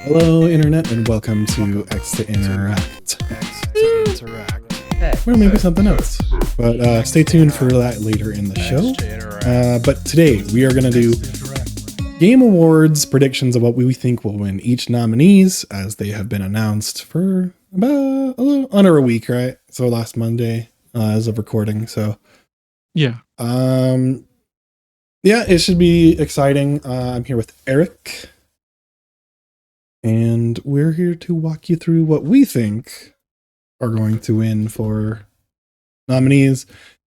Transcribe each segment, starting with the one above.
Hello, Internet, and welcome to X to Interact. Or maybe something else. But stay tuned for that later in the show. But today, we are going to do Game Awards predictions of what we think will win each nominees, as they have been announced for about a little under a week, right? So last Monday, as of recording. So yeah, it should be exciting. I'm here with Erick, and we're here to walk you through what we think are going to win for nominees.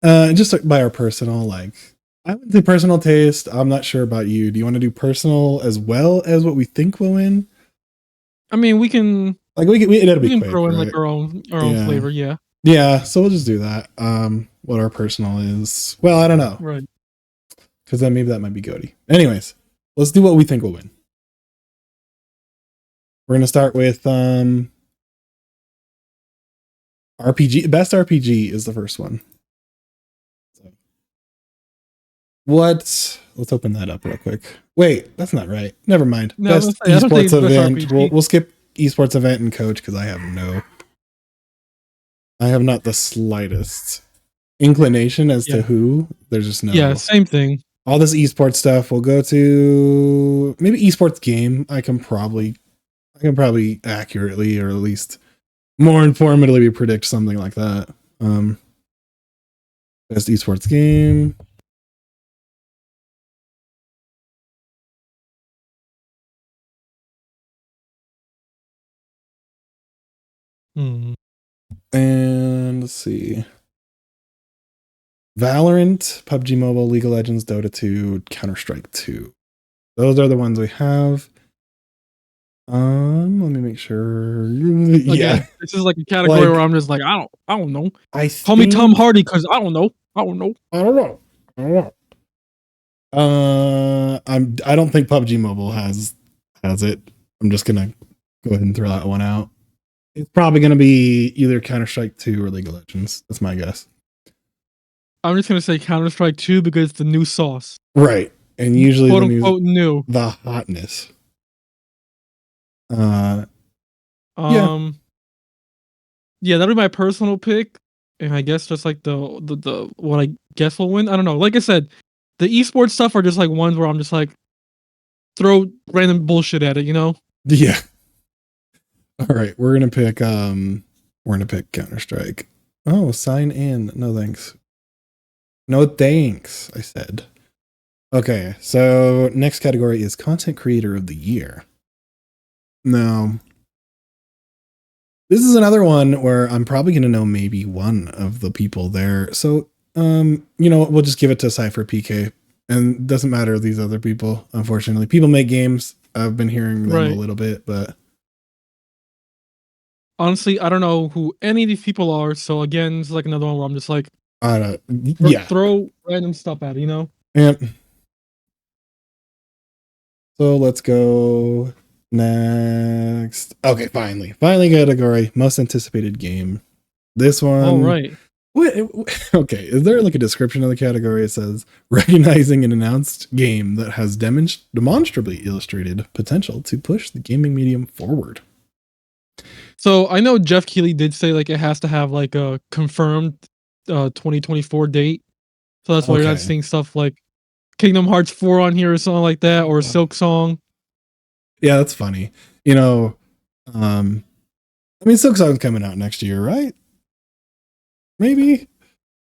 Just by our personal, I would say personal taste. I'm not sure about you. Do you want to do personal as well as what we think will win? I mean, we can it'll be quick, throw in right? like our own flavor. Yeah, so we'll just do that. What our personal is, well, I don't know, right? Because then maybe that might be goaty. Anyways, let's do what we think will win. We're gonna start with RPG. Best RPG is the first one. Let's open that up real quick. Wait, that's not right. Never mind. No, best esports event. We'll skip esports event and coach because I have not the slightest inclination as to who. There's just no. Yeah, same thing. All this esports stuff. We'll go to maybe esports game. I can probably accurately, or at least more informatively, predict something like that. Best esports game. And let's see. Valorant, PUBG Mobile, League of Legends, Dota 2, Counter-Strike 2. Those are the ones we have. Let me make sure. Yeah, this is like a category where I'm just like, I don't know. Call me Tom Hardy because I don't know. I don't know. I don't think PUBG Mobile has it. I'm just gonna go ahead and throw that one out. It's probably gonna be either Counter-Strike 2 or League of Legends. That's my guess. I'm just gonna say Counter-Strike 2 because it's the new sauce. Right. And usually quote unquote new. The hotness. Yeah, that'll be my personal pick. And I guess just like the what I guess will win. I don't know. Like I said, the esports stuff are just like ones where I'm just like throw random bullshit at it, you know? Yeah. All right, we're gonna pick Counter-Strike. Oh, sign in. No thanks. No thanks, I said. Okay, so next category is Content Creator of the Year. Now, this is another one where I'm probably gonna know maybe one of the people there. So we'll just give it to Cypher PK. And it doesn't matter these other people, unfortunately. People make games. I've been hearing them a little bit, but honestly, I don't know who any of these people are. So again, it's like another one where I'm just like, throw random stuff at it, you know? Yep. So let's go next. Okay, finally category most anticipated game. This one. All right. Okay, is there like a description of the category? It says recognizing an announced game that has demonstrably illustrated potential to push the gaming medium forward. So I know Jeff Keighley did say like it has to have like a confirmed 2024 date. So that's why you're not seeing stuff like Kingdom Hearts 4 on here or something like that, or Silk Song. Yeah, that's funny. Silk Song's coming out next year, right? Maybe.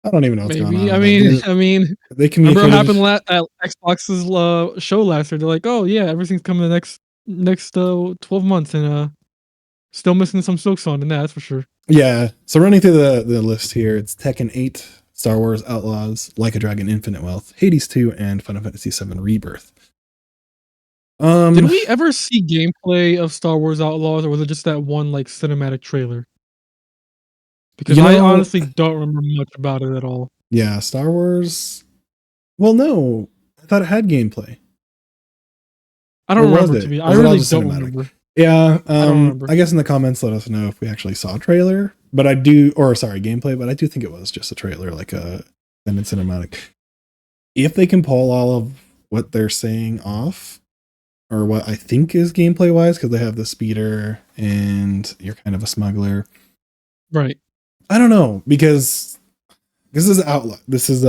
I don't even know what's going on. I mean, they remember what happened at Xbox's show last year. They're like, oh yeah, everything's coming the next 12 months, and still missing some Silk Song in that, that's for sure. Yeah. So running through the list here, it's Tekken 8, Star Wars Outlaws, Like a Dragon Infinite Wealth, Hades 2, and Final Fantasy 7 Rebirth. Did we ever see gameplay of Star Wars Outlaws, or was it just that one like cinematic trailer? Because I honestly don't remember much about it at all. Yeah, Star Wars. Well, no, I thought it had gameplay. I don't remember. I really don't remember. Yeah, I guess in the comments let us know if we actually saw a trailer. But gameplay. But I do think it was just a trailer, like a cinematic. If they can pull all of what they're saying off, or what I think is gameplay wise, because they have the speeder and you're kind of a smuggler. Right. I don't know, because this is outlet. This is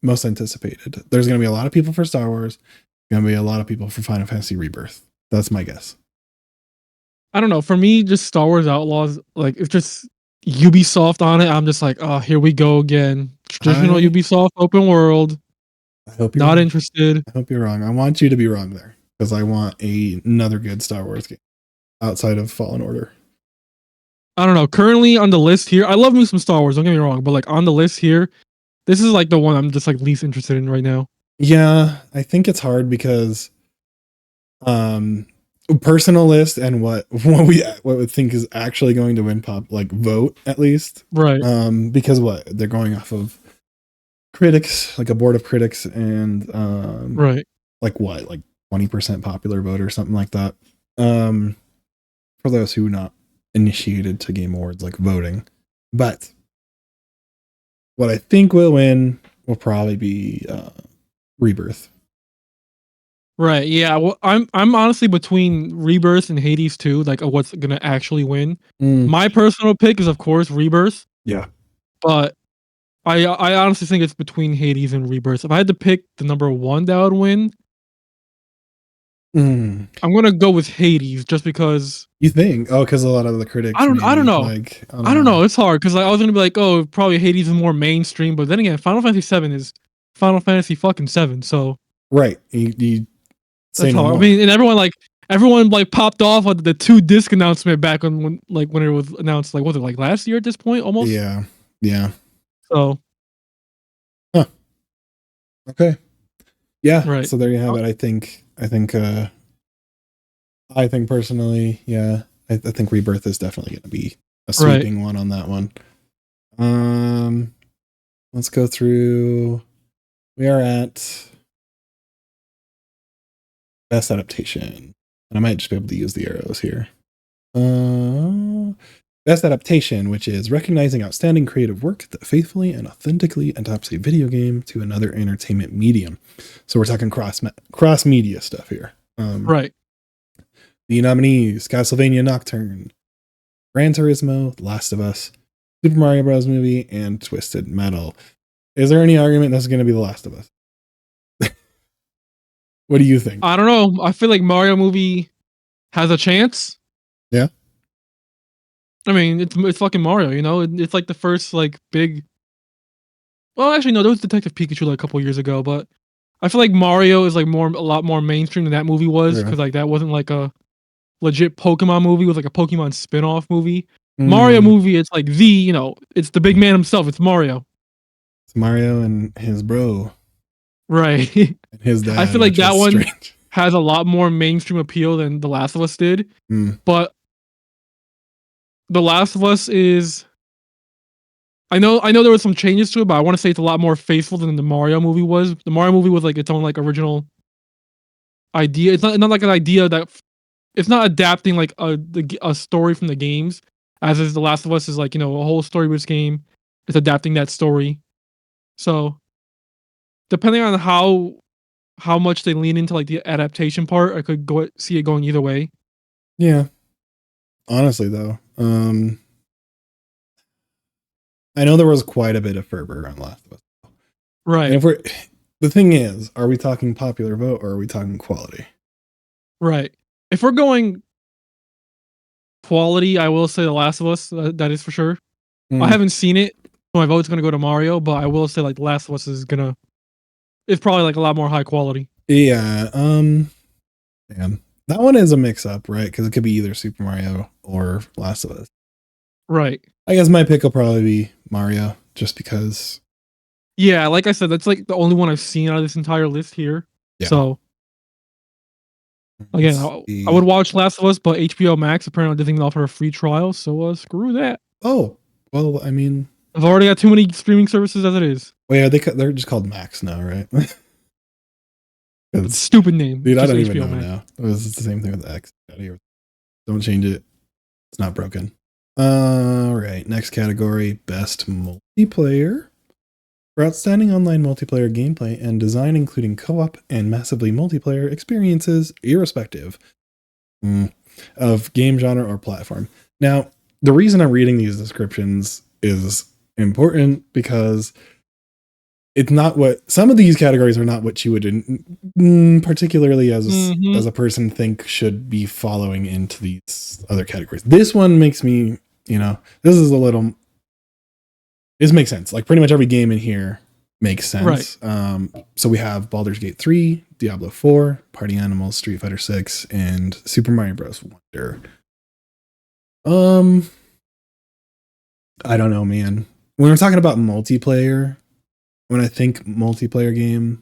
most anticipated. There's going to be a lot of people for Star Wars. Going to be a lot of people for Final Fantasy Rebirth. That's my guess. I don't know. For me, just Star Wars Outlaws, like it's just Ubisoft on it. I'm just like, oh, here we go again. Traditional I Ubisoft open world. hope you're Not wrong. interested. I hope you're wrong. I want you to be wrong there, because I want another good Star Wars game outside of Fallen Order. I don't know. Currently on the list here, I love me some Star Wars. Don't get me wrong, but like on the list here, this is like the one I'm just like least interested in right now. Yeah, I think it's hard because um personal list and what we think is actually going to win pop like vote at least. Right. Because what they're going off of critics, like a board of critics, and Right. like what, like 20% popular vote or something like that. Um for those who not initiated to Game Awards like voting. But what I think will win will probably be Rebirth. Right. Yeah. Well, I'm honestly between Rebirth and Hades 2, like what's gonna actually win. Mm, My personal pick is of course Rebirth, yeah. but I honestly think it's between Hades and Rebirth. If I had to pick the number one that would win, Mm. I'm gonna go with Hades just because You think? Oh, because a lot of the critics I don't maybe know. like, I I don't don't know. know. It's hard because like, I was gonna be like, oh, probably Hades is more mainstream, but then again, Final Fantasy VII is Final Fantasy fucking seven, so Right. You say that's no hard. I more. mean, and everyone like popped off on the two disc announcement back when it was announced. Like, was it like last year at this point almost? Yeah. Yeah. So Huh. Okay. Yeah. right. So there you have it. I think personally, yeah, I think Rebirth is definitely going to be a Right. sweeping one on that one. Um, let's go through. We are at best adaptation, and I might just be able to use the arrows here. Best adaptation, which is recognizing outstanding creative work that faithfully and authentically adapts a video game to another entertainment medium. So we're talking cross media stuff here. Right. The nominees: Castlevania Nocturne, Gran Turismo, Last of Us, Super Mario Bros. Movie, and Twisted Metal. Is there any argument that's going to be The Last of Us? What do you think? I don't know. I feel like Mario movie has a chance. Yeah. I mean, it's fucking Mario, you know. It's like the first like big. Well, actually, no, there was Detective Pikachu like a couple years ago, but I feel like Mario is like a lot more mainstream than that movie was Yeah. because like that wasn't like a legit Pokemon movie. It was like a Pokemon spin-off movie. Mario Mm, movie, it's like it's the big man himself. It's Mario, it's Mario and his bro right? and his I dad, feel like which that is one strange. has a lot more mainstream appeal than The Last of Us did. Mm, But The Last of Us is I know there was some changes to it, but I want to say it's a lot more faithful than the Mario movie was. The Mario movie was like its own like original idea. It's not like an idea that it's not adapting like a story from the games, as is The Last of Us is like a whole story-based game. It's adapting that story. So depending on how much they lean into like the adaptation part, I could go see it going either way. yeah. Honestly, though, I know there was quite a bit of fervor on Last of Us, and Right, if we're the thing is, are we talking popular vote or are we talking quality? right. If we're going quality, I will say The Last of Us. That is for sure. I Mm, haven't seen it, so my vote's gonna go to Mario. But I will say like The Last of Us is gonna. It's probably like a lot more high quality. yeah. Damn. That one is a mix up, right? Because it could be either Super Mario or Last of Us. Right. I guess my pick will probably be Mario, just because. Yeah, like I said, that's like the only one I've seen out of this entire list here. Yeah. So again, Let's I would see. watch Last of Us, but HBO Max apparently doesn't offer a free trial, so screw that. Oh, well, I mean, I've already got too many streaming services as it is. well, yeah, they're just called Max now, right? It's a 'Cause, stupid name. dude, It's I just don't even HBO know Max. now. It was the same thing with the X. Out here. Don't change it. It's not broken. All right. Next category: best multiplayer. For outstanding online multiplayer gameplay and design, including co-op and massively multiplayer experiences, irrespective of game genre or platform. Now, the reason I'm reading these descriptions is important because it's not what some of these categories are not what you would particularly as a person think should be following into these other categories. This one makes me, this is a little, this makes sense. Like pretty much every game in here makes sense. Right. So we have Baldur's Gate 3, Diablo 4, Party Animals, Street Fighter 6, and Super Mario Bros. Wonder. I don't know, man. When we're talking about multiplayer, when I think multiplayer game,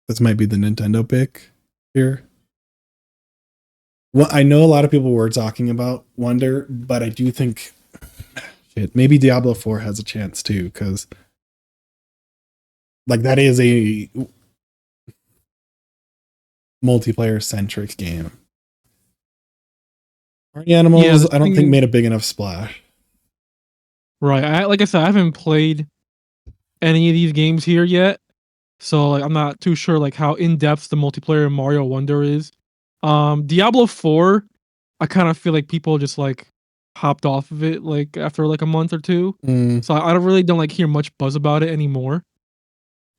this might be the Nintendo pick here. Well, I know a lot of people were talking about Wonder, but I do think maybe Diablo 4 has a chance too, because like that is a multiplayer centric game. Party Animals, I don't think made a big enough splash. Right. Like I said, I haven't played any of these games here yet, so like I'm not too sure like how in depth the multiplayer Mario Wonder is. Diablo 4, I kind of feel like people just like hopped off of it like after like a month or two, so I don't like hear much buzz about it anymore.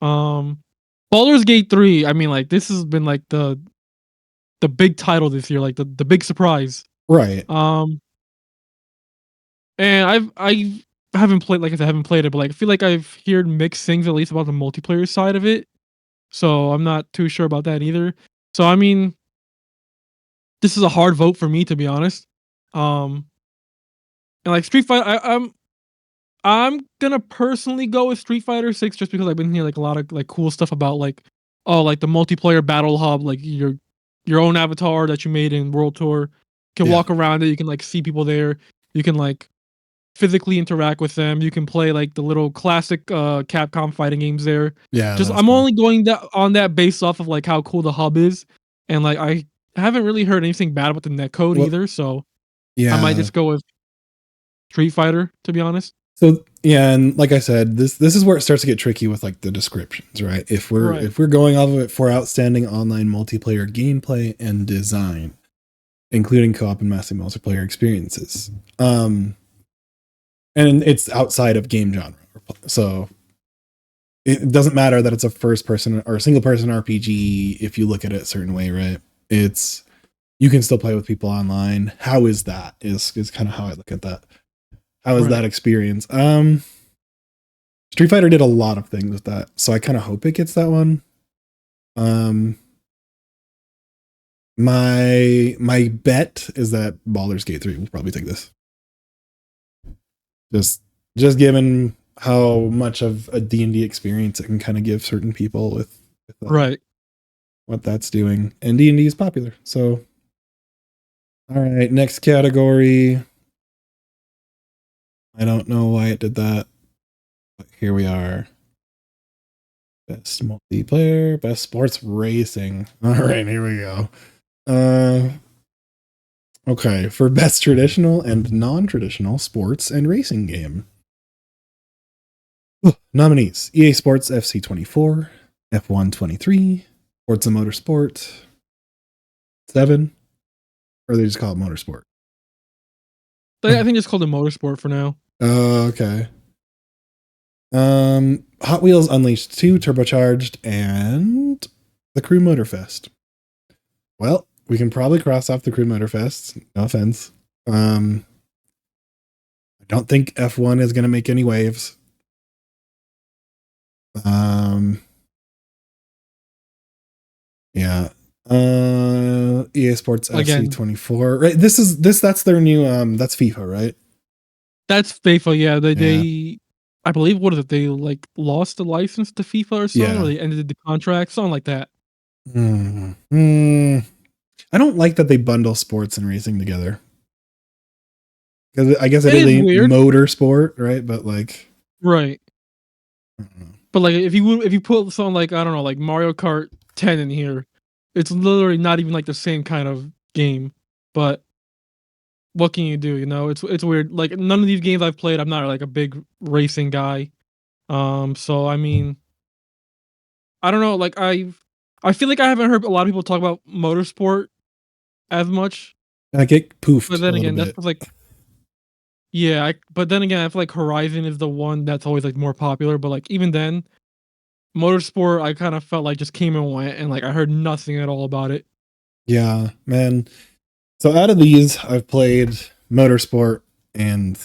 Baldur's Gate 3, I mean like this has been like the big title this year, like the big surprise. Right. And I haven't played, like I said, I haven't played it, but like I feel like I've heard mixed things at least about the multiplayer side of it. So I'm not too sure about that either. So I mean, this is a hard vote for me to be honest. And like Street Fighter, I'm gonna personally go with Street Fighter 6 just because I've been hearing like a lot of like cool stuff about like like the multiplayer battle hub, like your own avatar that you made in World Tour. You can walk around it, you can like see people there, you can like physically interact with them. You can play like the little classic Capcom fighting games there. Yeah, Just I'm only going on that based off of like how cool the hub is, and like I haven't really heard anything bad about the netcode either. So I might just go with Street Fighter to be honest. So yeah, and like I said, this is where it starts to get tricky with like the descriptions, right? If we're going off of it for outstanding online multiplayer gameplay and design, including co-op and massive multiplayer experiences. And it's outside of game genre. So it doesn't matter that it's a first person or a single person RPG if you look at it a certain way, right? It's you can still play with people online. How is that? Is kind of how I look at that. How is that experience? Street Fighter did a lot of things with that, so I kind of hope it gets that one. My bet is that Baldur's Gate 3 will probably take this. Just given how much of a D&D experience it can kind of give certain people with what that's doing, and D&D is popular. So, all right, next category. I don't know why it did that, but here we are. Best multiplayer, best sports racing. All right, here we go. Okay, for best traditional and non-traditional sports and racing game. Nominees: EA Sports FC 24, F1 23, Forza Motorsport 7, or they just call it Motorsport. I think it's called a Motorsport for now. Okay. Hot Wheels Unleashed 2 Turbocharged and the Crew Motorfest. Well, we can probably cross off the Crew Motorfest. No offense. I don't think F1 is going to make any waves. Yeah. EA Sports FC 24. Right. That's their new that's FIFA, right? That's FIFA, yeah. They I believe what is it? They like lost the license to FIFA or something, or they ended the contract, something like that. I don't like that they bundle sports and racing together. Because I guess it is a weird. motor sport, right? But like, right. But like, if you put something like I don't know, like Mario Kart 10 in here, it's literally not even like the same kind of game. But what can you do? You know, it's weird. Like none of these games I've played, I'm not like a big racing guy. So I mean, I don't know. Like I feel like I haven't heard a lot of people talk about motorsport as much. I get But poofed a then little again, that's bit. just like yeah. But then again, I feel like Horizon is the one that's always like more popular. But like even then, motorsport, I kind of felt like just came and went, and like I heard nothing at all about it. Yeah, man. So out of these, I've played Motorsport, and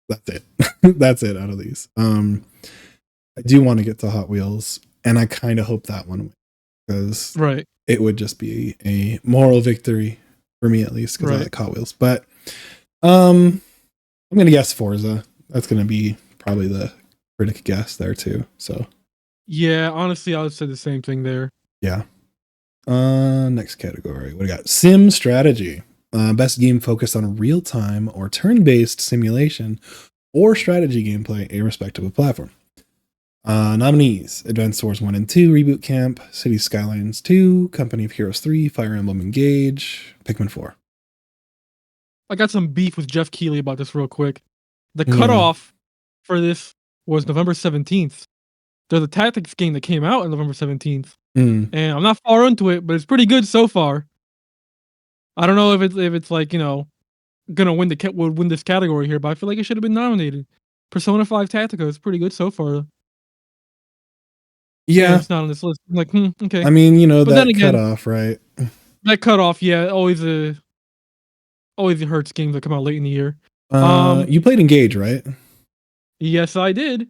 that's it. That's it out of these. I do want to get to Hot Wheels, and I kind of hope that one wins because Right. it would just be a moral victory for me, at least, because I Right. like Hot Wheels. But I'm gonna guess Forza. That's gonna be probably the critic guess there too. So Yeah. Honestly, I would say the same thing there. yeah. Next category. What do we got? Sim strategy. Best game focused on real time or turn based simulation or strategy gameplay, irrespective of platform. Nominees: Advanced Wars 1 and 2, Reboot Camp, Cities Skylines 2, Company of Heroes 3, Fire Emblem Engage, Pikmin 4. I got some beef with Jeff Keighley about this real quick. The Yeah. cutoff for this was November 17th. There's a tactics game that came out on November 17th, Mm. and I'm not far into it, but it's pretty good so far. I don't know if it's like gonna win would win this category here, but I feel like it should have been nominated. Persona 5 Tactica is pretty good so far, and Yeah. it's not on this list. I'm like, okay. I mean, But then that again, cutoff, right? that cutoff, yeah, always hurts games that come out late in the year. Um, You played Engage, right? yes, I did.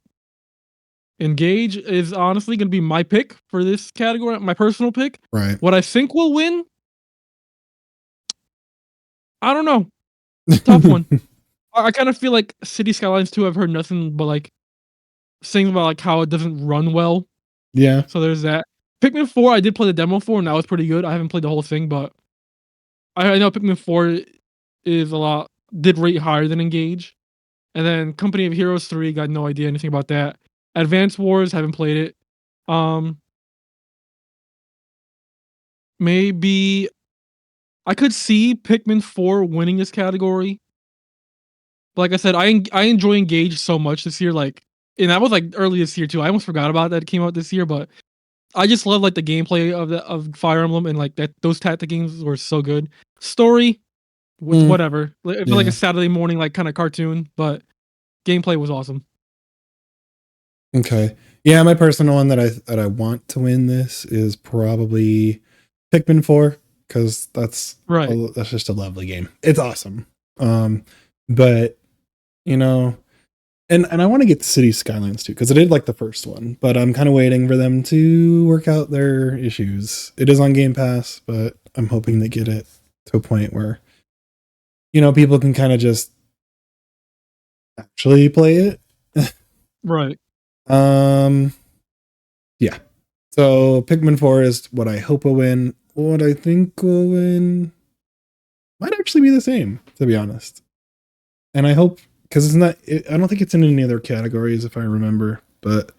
Engage is honestly gonna be my pick for this category, my personal pick. Right. What I think will win, I don't know. Tough one. I kind of feel like City Skylines 2, I've heard nothing but like things about like how it doesn't run well. Yeah. So there's that. Pikmin 4, I did play the demo for, and that was pretty good. I haven't played the whole thing, but I know Pikmin 4 is a lot did rate higher than Engage. And then Company of Heroes 3, got no idea anything about that. Advance Wars, haven't played it. Um, maybe I could see Pikmin 4 winning this category. But like I said, I enjoy Engage so much this year, like and that was like early this year too. I almost forgot about that it came out this year, but I just love like the gameplay of Fire Emblem and like that those tactic games were so good. Story, Mm, whatever. It felt like a yeah. Saturday morning like kind of cartoon, but gameplay was awesome. Okay. Yeah, my personal one that I want to win this is probably Pikmin 4 because Right. that's just a lovely game. It's awesome. But you know, and I want to get the City Skylines too because I did like the first one, but I'm kind of waiting for them to work out their issues. It is on Game Pass, but I'm hoping they get it to a point where people can kind of just actually play it. Right. um yeah. So Pikmin 4 is what I hope will win. What I think will win might actually be the same, to be honest. And I hope because I don't think it's in any other categories if I remember, but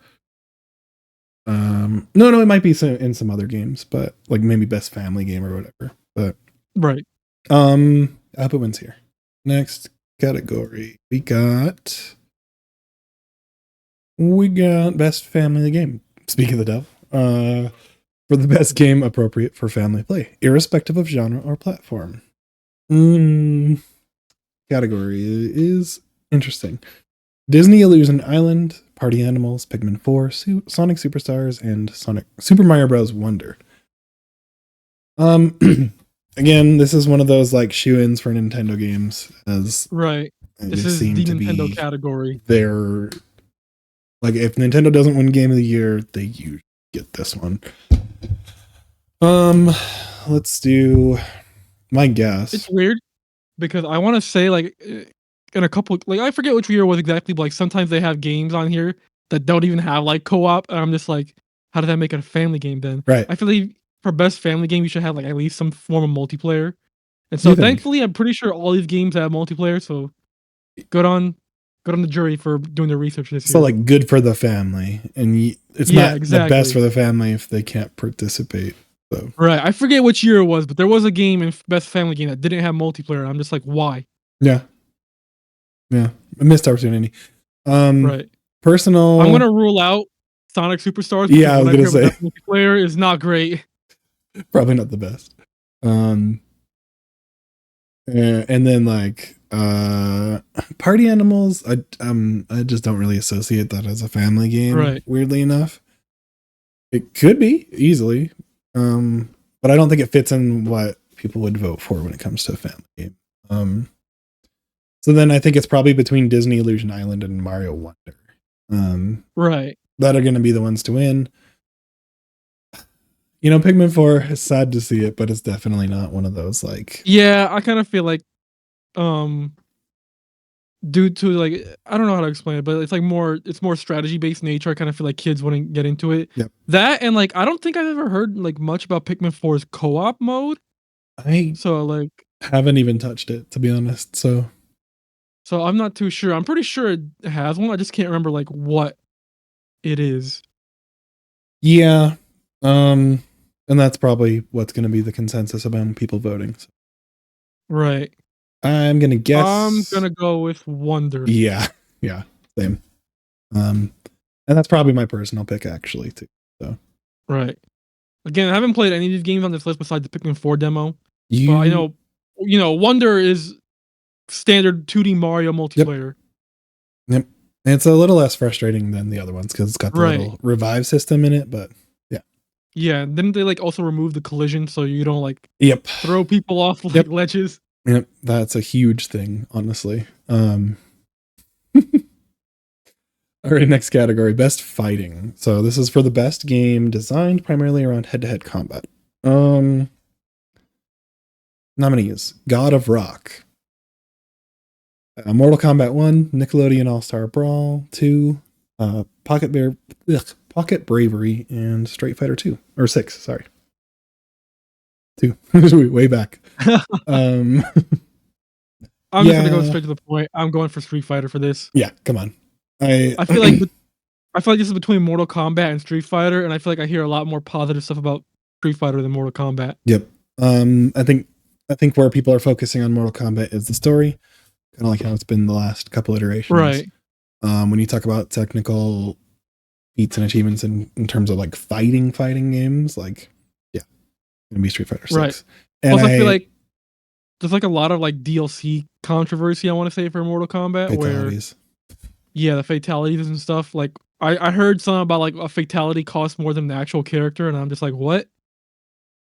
no, it might be in some other games, but like maybe best family game or whatever. But Right. I hope it wins here. Next category, we got best family game. Speaking of the devil, for the best game appropriate for family play, irrespective of genre or platform. Category is interesting. Disney Illusion Island, Party Animals, Pikmin 4, Sonic Superstars, and Sonic Super Mario Bros. Wonder. Again, this is one of those like shoe-ins for Nintendo games, as Right. they This is seem the to Nintendo be category. their like if Nintendo doesn't win Game of the Year, they usually get this one. Let's do my It's guess. weird because I want to say like in a couple like I forget which year it was exactly, but like sometimes they have games on here that don't even have like co-op, and I'm just like, how did that make it a family game then? Right. I feel like for best family game, you should have like at least some form of multiplayer. And Do so you think? thankfully, I'm pretty sure all these games have multiplayer. So good on good on the jury for doing their research this So year. like good for the family, and it's Yeah, not the best exactly. for the family if they can't participate. So Right. I forget which year it was, but there was a game in best family game that didn't have multiplayer. And I'm just like, why? yeah, yeah, a missed opportunity. Um, Right. personal. I'm gonna rule out Sonic Superstars because Yeah, I what was I've gonna heard about say that multiplayer is not great. probably not the best. And then like party animals, I just don't really associate that as a family game. Right. Weirdly enough, it could be easily, but I don't think it fits in what people would vote for when it comes to a family game. So then I think it's probably between Disney Illusion Island and Mario Wonder. Right. That are going to be the ones to win. You know, Pikmin 4 is sad to see it, but it's definitely not one of those like. Yeah, I kind of feel like, due to like I don't know how to explain it, but it's more strategy based nature. I kind of feel like kids wouldn't get into it. Yep. That and like I don't think I've ever heard like much about Pikmin 4's co-op mode. I So like haven't even touched it, to be honest. So I'm not too sure. I'm pretty sure it has one. I just can't remember like what it is. yeah, and that's probably what's going to be the consensus among people voting. So Right. I'm gonna guess. I'm gonna go with Wonder. Yeah, same. And that's probably my personal pick actually too. So Right. Again, I haven't played any of these games on this list besides the Pikmin 4 demo. you, But I know, Wonder is standard 2D Mario multiplayer. Yep. And it's a little less frustrating than the other ones because it's got the Right. little revive system in it. But yeah. Yeah. Didn't they like also remove the collision so you don't like Yep. throw people off like Yep. ledges? Yep. That's a huge thing, honestly. All right, next category, best fighting. So this is for the best game designed primarily around head-to-head combat. Nominees: God of Rock, Mortal Kombat 1, Nickelodeon All-Star Brawl 2, Pocket Bravery, and Street Fighter 2 or 6. Sorry, 2. Way back. I'm just gonna go straight to the point. I'm going for Street Fighter for this. Yeah, come on. I feel like this is between Mortal Kombat and Street Fighter, and I feel like I hear a lot more positive stuff about Street Fighter than Mortal Kombat. Yep. I think where people are focusing on Mortal Kombat is the story, kind of like how it's been the last couple iterations. Right. When you talk about technical feats and achievements in terms of like fighting games, like gonna be Street Fighter 6. Right. And Plus, I feel like there's like a lot of like DLC controversy, I want to say, for Mortal Kombat, fatalities. Where the fatalities and stuff. Like I heard something about like a fatality costs more than the actual character, and I'm just like, what?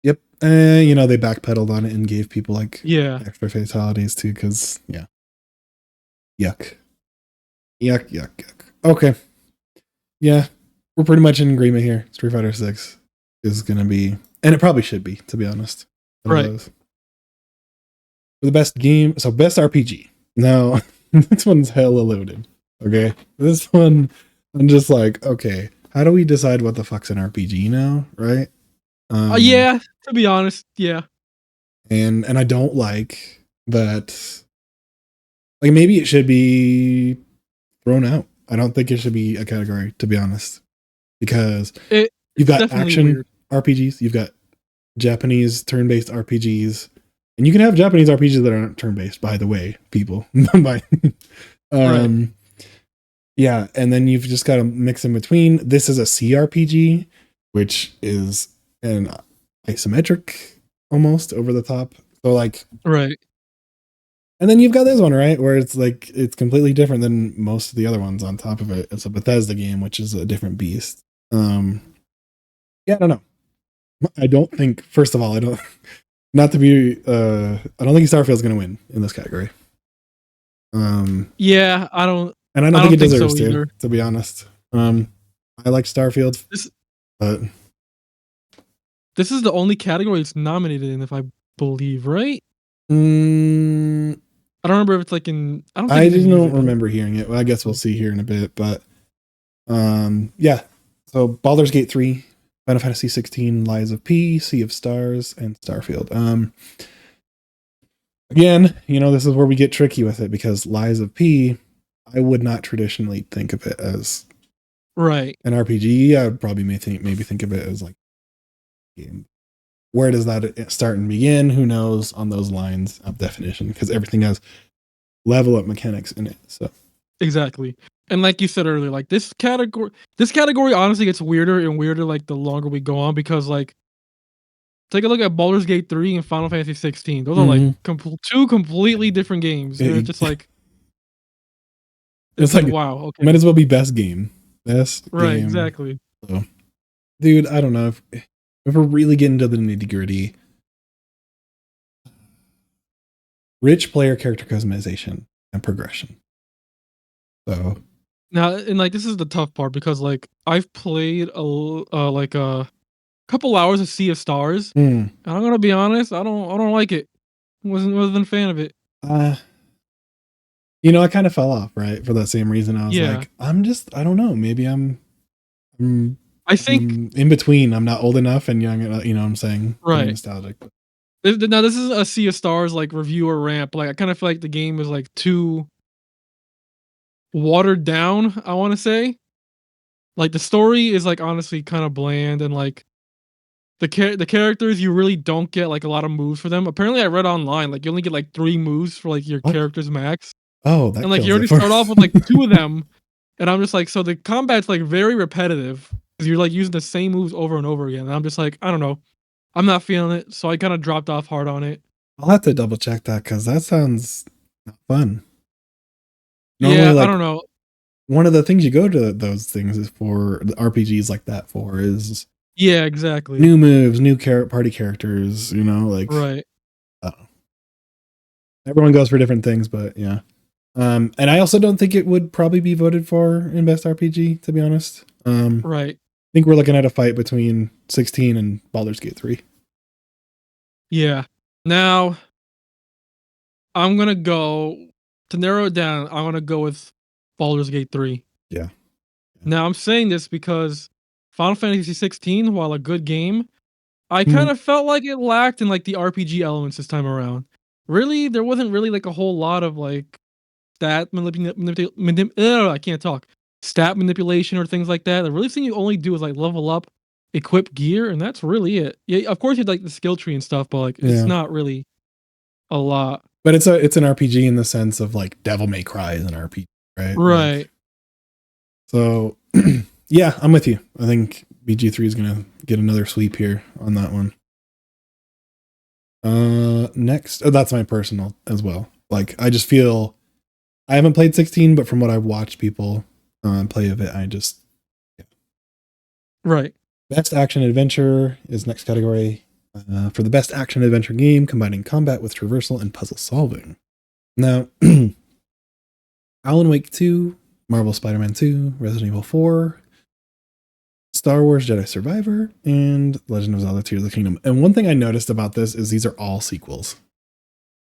Yep. They backpedaled on it and gave people like extra fatalities too, because yuck. Okay. Yeah, we're pretty much in agreement here. Street Fighter 6 is gonna be, and it probably should be, to be honest. Right. For the best game, so best RPG. Now, this one's hella loaded. Okay, this one, I'm just like, okay, how do we decide what the fuck's an RPG now, right? Yeah, to be honest, yeah. And I don't like that. Like, maybe it should be thrown out. I don't think it should be a category, to be honest, because you've got action weird. RPGs, you've got Japanese turn-based RPGs, and you can have Japanese RPGs that aren't turn-based, by the way, people. Right. Yeah, and then you've just got to mix in between. This is a CRPG, which is an isometric, almost over the top. So like, right. And then you've got this one, right, where it's like it's completely different than most of the other ones. On top of it, it's a Bethesda game, which is a different beast. Yeah, I don't know. I don't think. First of all, I don't. Not to be. I don't think Starfield's going to win in this category. Yeah, I don't. And I don't think it deserves to be honest. I like Starfield, but this is the only category it's nominated in, if I believe, right? I don't remember if it's like in. I don't remember hearing it. Well, I guess we'll see here in a bit. But yeah. So Baldur's Gate 3, Final Fantasy 16, Lies of P, Sea of Stars, and Starfield. Again, this is where we get tricky with it because Lies of P, I would not traditionally think of it as right an RPG. I would probably maybe think of it as like game. Where does that start and begin? Who knows on those lines of definition? Because everything has level up mechanics in it. So Exactly. And like you said earlier, like this category honestly gets weirder and weirder like the longer we go on because like take a look at Baldur's Gate 3 and Final Fantasy 16. Those are like Mhm. two completely different games. And it's It- just like it's it's like like wow, might okay. as well be best game. Best Right, game. exactly. So, dude, I don't know if we're really getting to the nitty gritty. Rich player character customization and progression. So, Now, and like this is the tough part because like I've played like a couple hours of Sea of Stars, hmm. and I'm gonna be honest, I don't like it. Wasn't a fan of it. uh, I kind of fell off, right? For that same reason. I was Yeah, like, I don't know. Maybe I'm, I think I'm in between. I'm not old enough and young, you know what I'm saying? Getting right. nostalgic. Now this is a Sea of Stars like review or ramp. Like I kind of feel like the game is like too watered down. I want to say like the story is like honestly kind of bland and like the characters you really don't get like a lot of moves for them. Apparently, I read online like you only get like 3 moves for like your What? characters max, Oh, that and like you kills it already for start off with like 2 of them, and I'm just like so the combat's like very repetitive because you're like using the same moves over and over again. And I'm just like I don't know, I'm not feeling it, so I kind of dropped off hard on it. I'll have to double check that because that sounds not fun. Normally, Yeah, I like don't know. one of the things you go to those things is for the RPGs like that for is Yeah, exactly. new moves, new party characters. Like Right, uh, everyone goes for different things, but yeah. And I also don't think it would probably be voted for in best RPG, to be honest. right. I think we're looking at a fight between 16 and Baldur's Gate 3. Yeah. Now I'm gonna go to narrow it down. I'm gonna go with Baldur's Gate 3. Yeah. Now I'm saying this because Final Fantasy 16, while a good game, I kind Mm, of felt like it lacked in like the RPG elements this time around. Really, there wasn't really like a whole lot of like I can't talk. Stat manipulation or things like that. The really thing you only do is like level up, equip gear, and that's really it. Yeah, of course you'd like the skill tree and stuff, but like it's yeah. not really a lot. But it's an RPG in the sense of like Devil May Cry is an RPG, right? Like Right. so yeah, I'm with you. I think BG3 is gonna get another sweep here on that one. Next, that's my personal as well. Like I just feel I haven't played 16, but from what I've watched people play of it, yeah. Right. Best action adventure is next category. For the best action adventure game, combining combat with traversal and puzzle solving. Now, Alan Wake 2, Marvel Spider-Man 2, Resident Evil 4, Star Wars Jedi Survivor, and Legend of Zelda Tears of the Kingdom. And one thing I noticed about this is these are all sequels.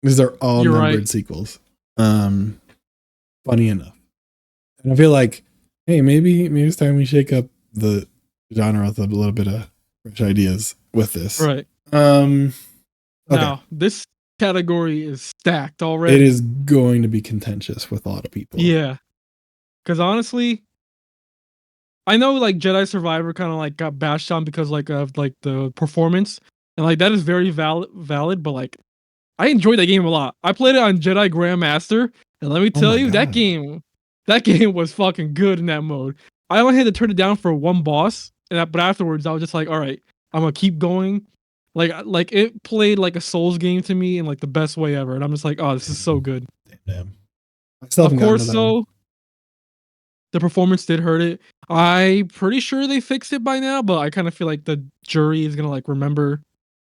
These are all You're numbered right. sequels. Funny enough. And I feel like, hey, maybe it's time we shake up the genre with a little bit of fresh ideas with this. Right. Okay. Now, this category is stacked It already. is going to be contentious with a lot of people. Yeah. Cuz honestly, I know like Jedi Survivor kind of like got bashed on because like of like the performance and like that is very valid, but like I enjoyed that game a lot. I played it on Jedi Grandmaster, and let me Oh tell my you, god. that game was fucking good in that mode. I only had to turn it down for one boss, but afterwards I was just like, all right, I'm gonna keep going. Like it played like a Souls game to me in like the best way ever, and I'm just like, oh, this is so good. Damn. I still Of haven't gotten to course, that one. though, the performance did hurt it. I'm pretty sure they fixed it by now, but I kind of feel like the jury is gonna like remember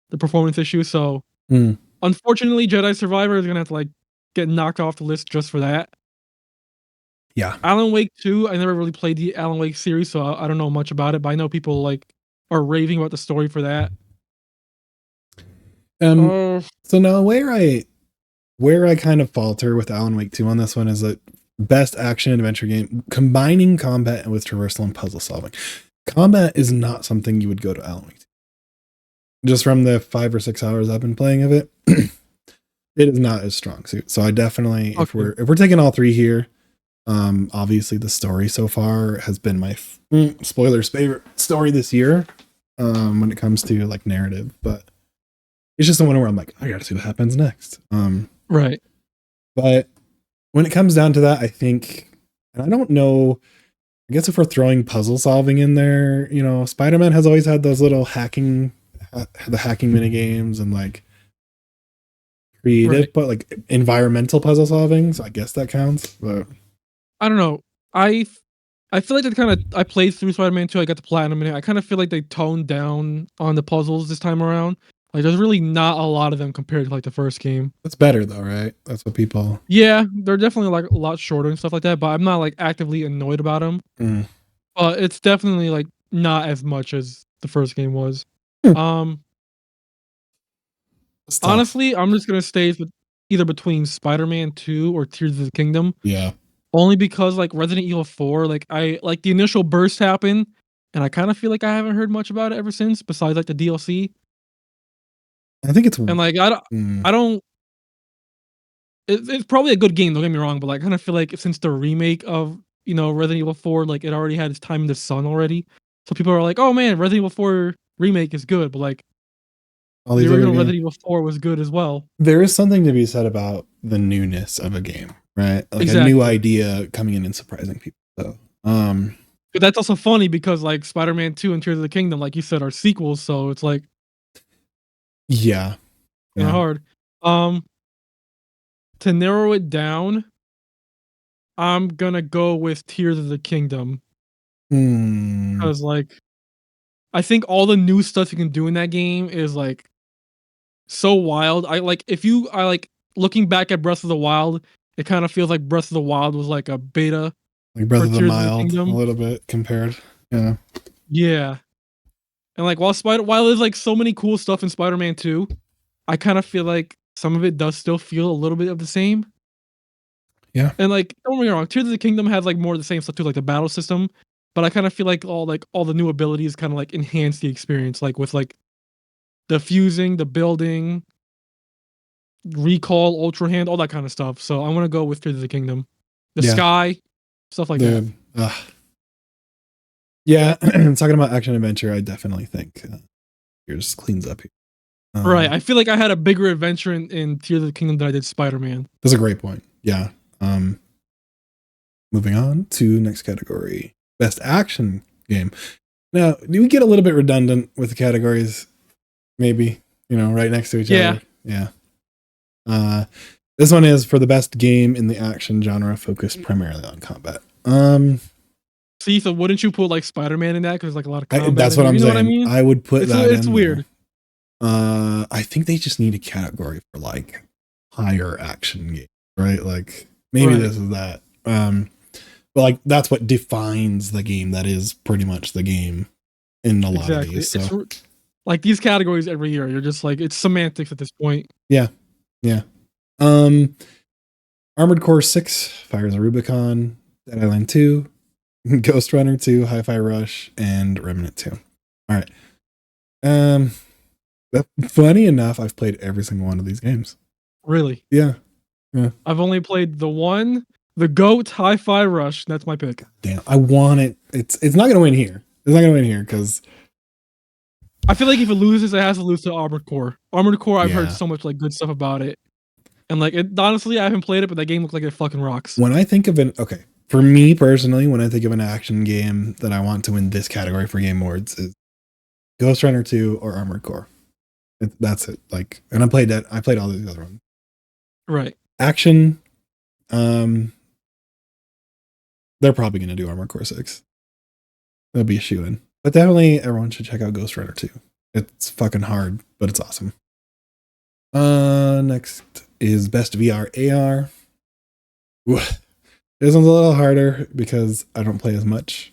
the performance issue. So Hmm. unfortunately, Jedi Survivor is gonna have to like get knocked off the list just for that. Yeah. Alan Wake 2, I never really played the Alan Wake series, so I don't know much about it, but I know people like are raving about the story for that. Um. Oh, So now where I kind of falter with Alan Wake 2 on this one is that best action adventure game combining combat with traversal and puzzle solving. Combat is not something you would go to Alan Wake 2. Just from the 5 or 6 hours I've been playing of it, it is not as strong suit. So I definitely, if okay. we're taking all three here, obviously the story so far has been my spoilers favorite story this year. When it comes to like narrative, but it's just the one where I'm like, I gotta see what happens next. Right. But when it comes down to that, I think And I don't know. I guess if we're throwing puzzle solving in there, Spider-Man has always had those little the hacking mini games and like Right. creative, but like environmental puzzle solving. So I guess that counts. But I don't know. I feel like they kind of I played through Spider-Man 2. I got the platinum in it. I kind of feel like they toned down on the puzzles this time around. Like there's really not a lot of them compared to like the first game. it's better though, right? That's what people. Yeah, they're definitely like a lot shorter and stuff like that, but I'm not like actively annoyed about them. Mm. But it's definitely like not as much as the first game was. Hmm. Um It's tough. Honestly, I'm just gonna stay with either between Spider-Man 2 or Tears of the Kingdom. Yeah, Only because like Resident Evil 4, like I like the initial burst happened, and I kind of feel like I haven't heard much about it ever since, besides like the DLC. I think it's. And like Mm, I don't. It's probably a good game. Don't get me wrong, but like, I kind of feel like since the remake of Resident Evil 4, like it already had its time in the sun already, so people are like, oh man, Resident Evil 4 remake is good, but like all the these other original games. Resident Evil 4 was good as well. There is something to be said about the newness of a game, right? Like a new Exactly. idea coming in and surprising people. So, um, But that's also funny because like Spider-Man 2 and Tears of the Kingdom, like you said, are sequels, so it's like yeah, kind of yeah. hard. Um, to narrow it down, I'm gonna go with Tears of the Kingdom Hmm. because like I think all the new stuff you can do in that game is like so wild. I like looking back at Breath of the Wild, it kind of feels like Breath of the Wild was like a beta Like Breath for of the Tears of the Mild, a Kingdom. little bit compared. Yeah, Yeah. And like while there's like so many cool stuff in Spider-Man 2, I kind of feel like some of it does still feel a little bit of the same. yeah, And like don't get me wrong, Tears of the Kingdom has like more of the same stuff too, like the battle system. But I kind of feel like all the new abilities kind of like enhance the experience, like with like the fusing, the building, recall, ultra hand, all that kind of stuff. So I want to go with Tears of the Kingdom. The yeah. sky, stuff like that. The yeah. Talking about action adventure, I definitely think yours cleans up here. Right. I feel like I had a bigger adventure in Tears of the Kingdom than I did Spider-Man. That's a great point. Yeah. Moving on to next category, best action game. Now, do we get a little bit redundant with the categories? Maybe right next to each Yeah. other. Yeah. Uh, this one is for the best game in the action genre, focused primarily on combat. See, so wouldn't you put like Spider-Man in that? Because there's like a lot of combat That's in what there. I'm You know what I saying. mean? I would put that It's in there. weird. I think they just need a category for like higher action game, right? Like maybe Right. this is that. But like that's what defines the game. That is pretty much the game in a lot of Exactly. these. So Like these categories every year. You're just like it's semantics at this point. yeah, yeah. Um, Armored Core 6, Fires of Rubicon, Dead Island 2, Ghost Runner 2, Hi-Fi Rush, and Remnant 2. All right. Um, funny enough, I've played every single one of these games. Really. Yeah. Yeah. I've only played the GOAT Hi-Fi Rush. That's my pick. Damn. I want it. It's not gonna win here. It's not gonna win here because I feel like if it loses, it has to lose to Armored Core. Armored Core, I've heard yeah. so much like good stuff about it, and like honestly, I haven't played it, but that game looked like it fucking rocks. When I think of for me personally, when I think of an action game that I want to win this category for Game Awards, is Ghost Runner 2 or Armored Core. That's it. Like, and I played that. I played all these other ones. Right. Action. They're probably gonna do Armored Core 6. That'll be a shoe in. But definitely, everyone should check out Ghost Runner 2. It's fucking hard, but it's awesome. Next is best VR AR. This one's a little harder because I don't play as much.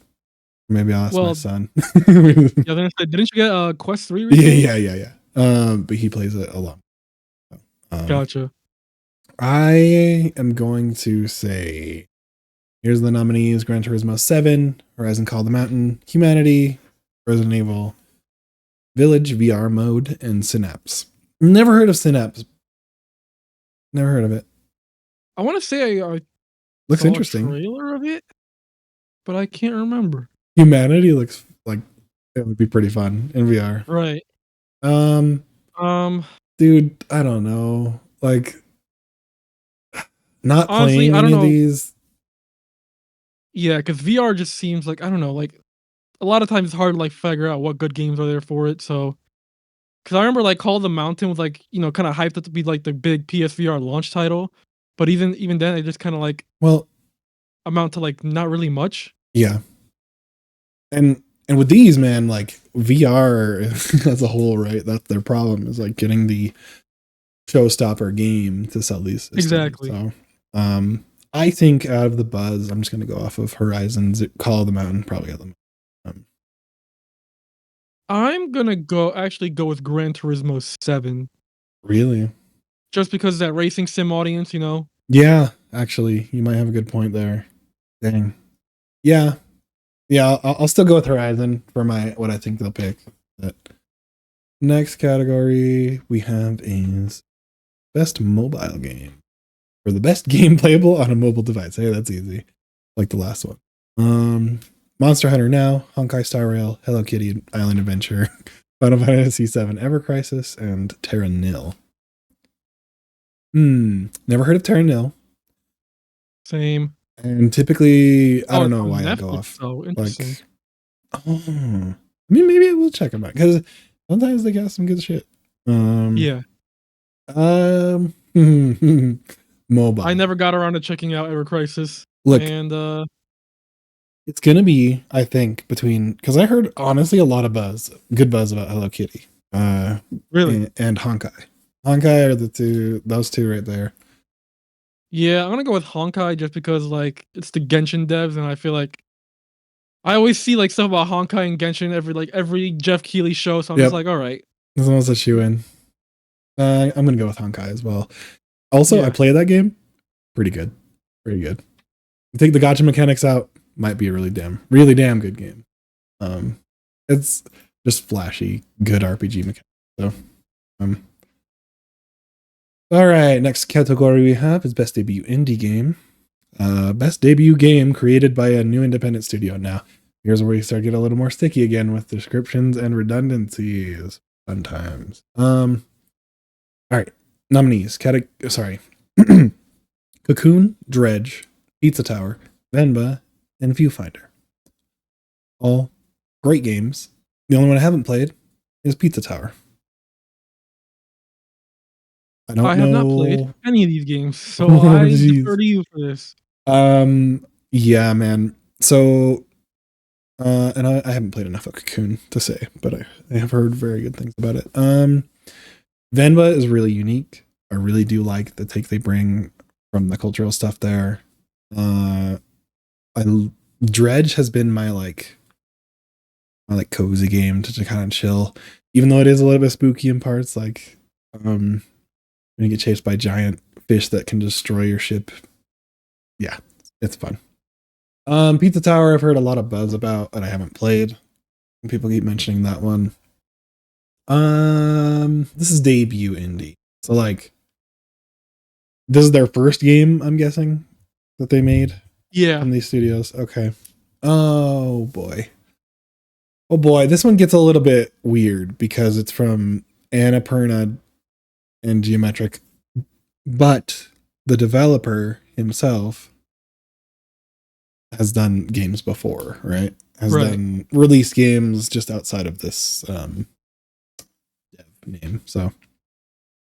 Maybe I'll ask my Well, son. yeah. Then didn't you get Quest 3 recently? Yeah. But he plays it a lot. Gotcha. I am going to say here's the nominees: Gran Turismo 7, Horizon Call the Mountain, Humanity, Resident Evil, Village VR mode, and Synapse. Never heard of Synapse. Never heard of it. I want to say I Looks saw a interesting. trailer of it, but I can't remember. Humanity looks like it would be pretty fun in VR. Right. Um, Um. dude, I don't know. Like, not Honestly, playing I don't any of know. these. Yeah, because VR just seems like I don't know, like a lot of times it's hard to like figure out what good games are there for it. So, because I remember like Call of the Mountain was like kind of hyped up to be like the big PSVR launch title, but even then it just kind of like Well, amount to like not really much. yeah. And with these, man, like VR as a whole, right? That's their problem is like getting the showstopper game to sell these systems. Exactly. So, I think out of the buzz, I'm just going to go off of Horizons, Call of the Mountain, probably at the I'm gonna go with Gran Turismo 7 really. just because that racing sim audience, Yeah, actually, you might have a good point there. Dang. Yeah, yeah. I'll still go with Horizon for my what I think they'll pick. But next category we have is best mobile game or the best game playable on a mobile device. Hey, that's easy, like the last one. Monster Hunter Now, Honkai Star Rail, Hello Kitty Island Adventure, Final Fantasy VII Ever Crisis, and Terra Nil. Never heard of Terra Nil. Same. And typically, I Oh, don't it's know on why I go Netflix. off. So Like, interesting. oh, I mean, maybe I will check them out because sometimes they got some good shit. Yeah. Um, mobile. I never got around to checking out Ever Crisis. Look, And it's gonna be, I think, between because I heard honestly a lot of good buzz about Hello Kitty, really. and Honkai. Honkai are those two right there. Yeah, I'm gonna go with Honkai just because like it's the Genshin devs, and I feel like I always see like stuff about Honkai and Genshin every Jeff Keighley show, so I'm just Yep, like, all right. as long as a shoe in. I'm gonna go with Honkai as well. Also, I Yeah. played that game. Pretty good. Pretty good. You take the gotcha mechanics out, might be a really damn good game. It's just flashy, good RPG mechanics. So, all right. Next category we have is best debut indie game. Best debut game created by a new independent studio. Now, here's where we start getting a little more sticky again with descriptions and redundancies. Sometimes. All right. Nominees. Sorry. Cocoon, Dredge, Pizza Tower, Venba, and Viewfinder. All great games. The only one I haven't played is Pizza Tower. I don't I have not played know. any of these games, so Oh, I defer jeez. to you for this. Yeah, man. So, and I haven't played enough of Cocoon to say, but I have heard very good things about it. Venba is really unique. I really do like the take they bring from the cultural stuff there. I Dredge has been my cozy game to kind of chill, even though it is a little bit spooky in parts. Like, when you get chased by giant fish that can destroy your ship. Yeah, it's fun. Pizza Tower, I've heard a lot of buzz about, and I haven't played. People keep mentioning that one. This is debut indie, so like, this is their first game, I'm guessing, that they made Yeah. from these studios. Okay. Oh boy. Oh boy, this one gets a little bit weird because it's from Annapurna and Geometric, but the developer himself has done games before, right? Has Right. done released games just outside of this dev name. So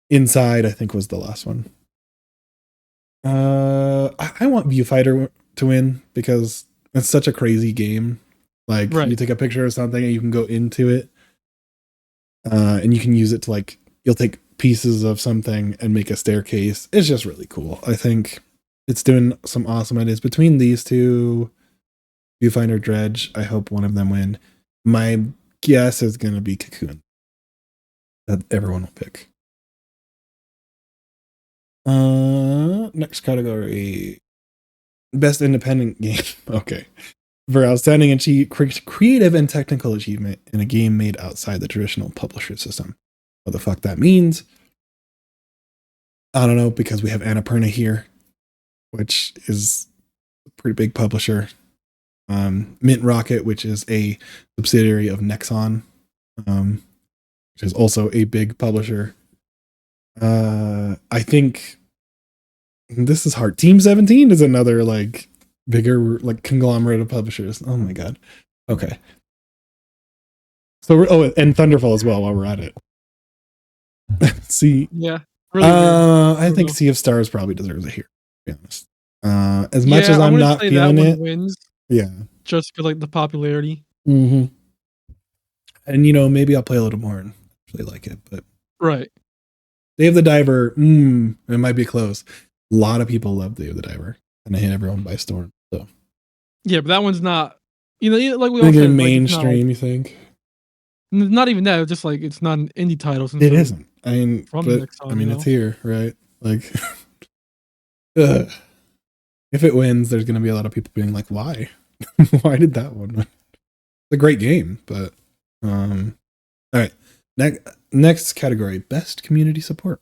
Inside, I think, was the last one. I want Viewfighter to win because it's such a crazy game. Like, you Right. take a picture of something and you can go into it, and you can use it to like, you'll take pieces of something and make a staircase. It's just really cool. I think it's doing some awesome ideas between these two. Viewfinder, Dredge. I hope one of them win. My guess is going to be Cocoon that everyone will pick. Next category, best independent game. Okay, for outstanding creative and technical achievement in a game made outside the traditional publisher system. What the fuck that means, I don't know, because we have Annapurna here, which is a pretty big publisher. Mint Rocket, which is a subsidiary of Nexon, which is also a big publisher. I think this is hard. Team 17 is another like bigger like conglomerate of publishers. Oh my god. Okay. So and Thunderfall as well while we're at it. See, Yeah, really weird. I think Sea of Stars probably deserves it here, to be honest. As much Yeah, as I'm I'm gonna not say that feeling one it, wins yeah. just for like the popularity. Mm-hmm. And maybe I'll play a little more and actually like it, but Right. Day of the Diver, it might be close. A lot of people love Day of the Diver, and I hit everyone by storm. So Yeah, but that one's not. Like we I all think you're said, like it's not. mainstream. You think Not even that. It's just like it's not an indie title since it they're isn't? I mean, from but Nexon. I mean, it's here, right? Like, if it wins, there's going to be a lot of people being like, "Why? Why did that one win?" It's a great game, but all right. Next category: best community support.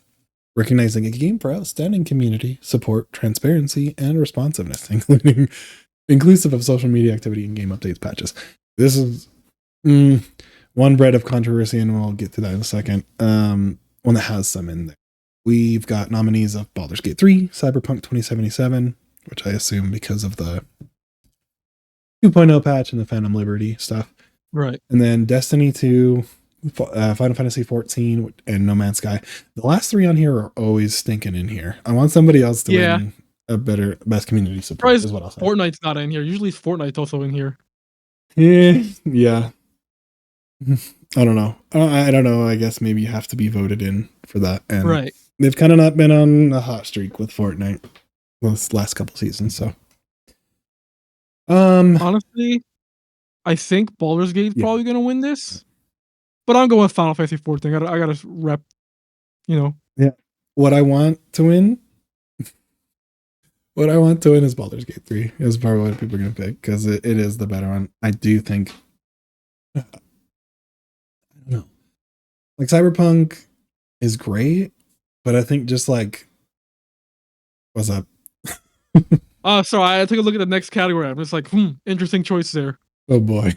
Recognizing a game for outstanding community support, transparency, and responsiveness, inclusive of social media activity and game updates patches. This is one bread of controversy, and we'll get to that in a second. One that has some in there. We've got nominees of Baldur's Gate 3, Cyberpunk 2077, which I assume because of the 2.0 patch and the Phantom Liberty stuff. Right. And then Destiny 2, Final Fantasy 14, and No Man's Sky. The last three on here are always stinking in here. I want somebody else to win a better best community support. Is what I'll say. Fortnite's not in here. Usually Fortnite's also in here. Yeah. I don't know. I don't know. I guess maybe you have to be voted in for that. And right. They've kind of not been on a hot streak with Fortnite this last couple seasons. So, honestly, I think Baldur's Gate's probably gonna win this, but I'm going with Final Fantasy 14. I gotta rep. Yeah. What I want to win. What I want to win is Baldur's Gate 3. Is probably what people are gonna pick because it is the better one. I do think. I don't know. Like Cyberpunk is great, but I think just like what's up? So I took a look at the next category. I'm just like, interesting choice there. Oh boy.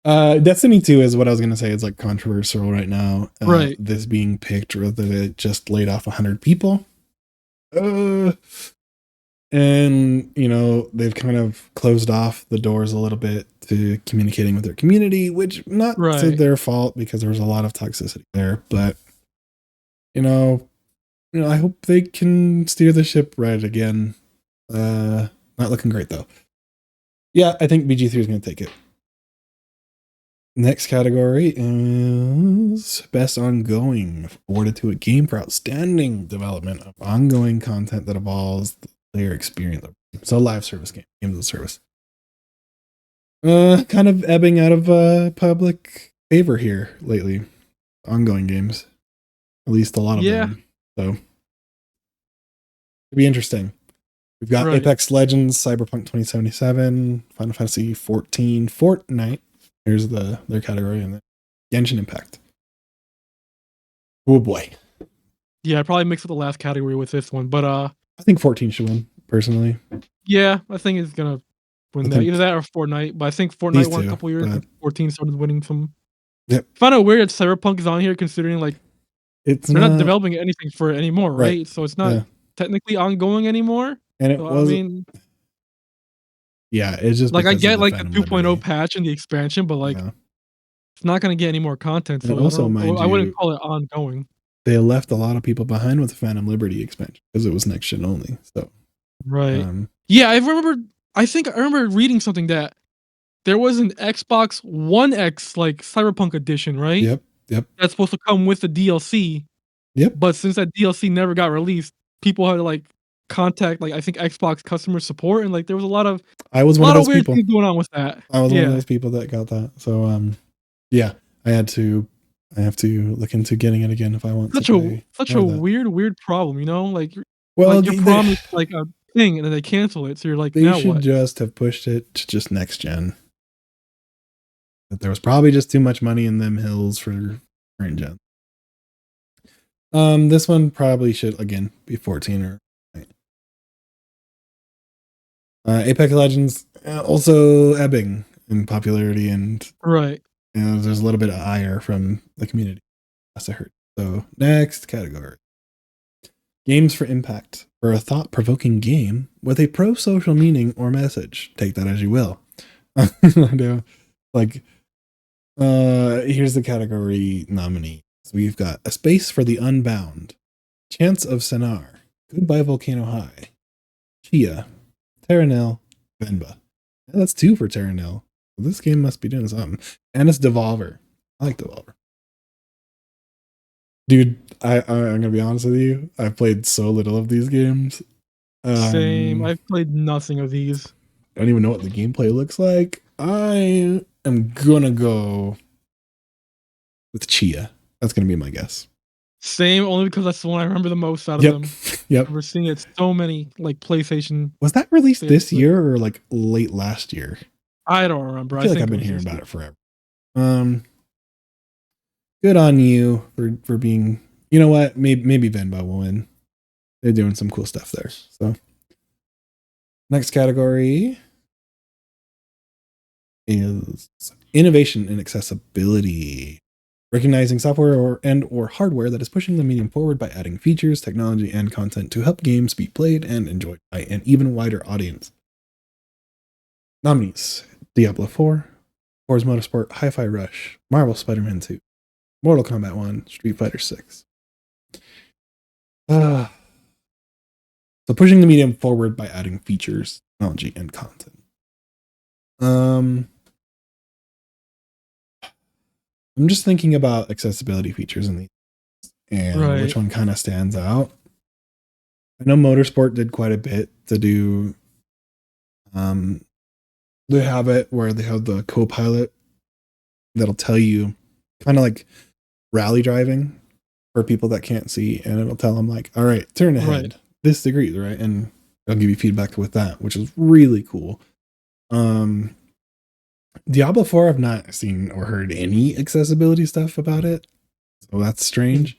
Destiny 2 is what I was gonna say. It's like controversial right now. Right. This being picked, rather than it just laid off 100 people. And they've kind of closed off the doors a little bit to communicating with their community, which not to their fault because there was a lot of toxicity there, but I hope they can steer the ship right again. Not looking great though. Yeah, I think BG3 is going to take it. Next category is best ongoing, awarded to a game for outstanding development of ongoing content that evolves the player experience. So live service games as a service. Kind of ebbing out of public favor here lately. Ongoing games, at least a lot of them. So it'll be interesting. We've got Apex Legends, Cyberpunk 2077, Final Fantasy 14, Fortnite. Here's their category, and then Genshin Impact. Oh boy. Yeah, I'd probably mix up the last category with this one, but I think 14 should win, personally. Yeah, I think it's gonna win that. Either that or Fortnite, but I think Fortnite won a couple years and 14 started winning some. Yep. I find it weird that Cyberpunk is on here considering like they're not developing anything for it anymore, right? So it's not technically ongoing anymore. And it was. Yeah, it's just like I get like the 2.0 patch and the expansion, but like it's not going to get any more content. So also, I wouldn't call it ongoing. They left a lot of people behind with the Phantom Liberty expansion because it was next gen only. So yeah, I think I remember reading something that there was an Xbox One X like Cyberpunk edition, right? Yep. That's supposed to come with the DLC. Yep. But since that DLC never got released, people had to like contact I think Xbox customer support, and like there was a lot of weird things going on with that. I was one of those people that got that. So yeah, I have to look into getting it again if I want such a weird problem, like well, you're promised like a thing and then they cancel it, so you're like, they now should what? just have pushed it to just next gen. But there was probably just too much money in them hills for current gen. This one probably should again be 14 or Apex Legends also ebbing in popularity, and there's a little bit of ire from the community. That's I heard. So next category, games for impact. for a thought-provoking game with a pro-social meaning or message. Take that as you will. No, like, here's the category nominees. We've got A Space for the Unbound, Chance of Senar, Goodbye Volcano High, Chia, Terranil, Venba. That's 2 for Terranil. This game must be doing something. And it's Devolver. I like Devolver. Dude, I'm gonna be honest with you. I've played so little of these games. Same. I've played nothing of these. I don't even know what the gameplay looks like. I am gonna go with Chia. That's gonna be my guess. Same, only because that's the one I remember the most out of Yep. them. Yep. I remember seeing it so many like PlayStation. Was that released this year or like late last year? I don't remember. I feel like I've been hearing about it forever. Good on you for being. You know what? Maybe Venba will win. They're doing some cool stuff there. So, next category is innovation and accessibility. Recognizing software or hardware that is pushing the medium forward by adding features, technology, and content to help games be played and enjoyed by an even wider audience. Nominees: Diablo 4, Forza Motorsport, Hi-Fi Rush, Marvel Spider-Man 2, Mortal Kombat 1, Street Fighter 6. So pushing the medium forward by adding features, technology, and content. I'm just thinking about accessibility features in these and which one kind of stands out. I know Motorsport did quite a bit to do. They have it where they have the co-pilot that'll tell you kind of like rally driving for people that can't see, and it'll tell them like, all right, turn ahead this degree, right? And it'll give you feedback with that, which is really cool. Diablo 4, I've not seen or heard any accessibility stuff about it, so that's strange.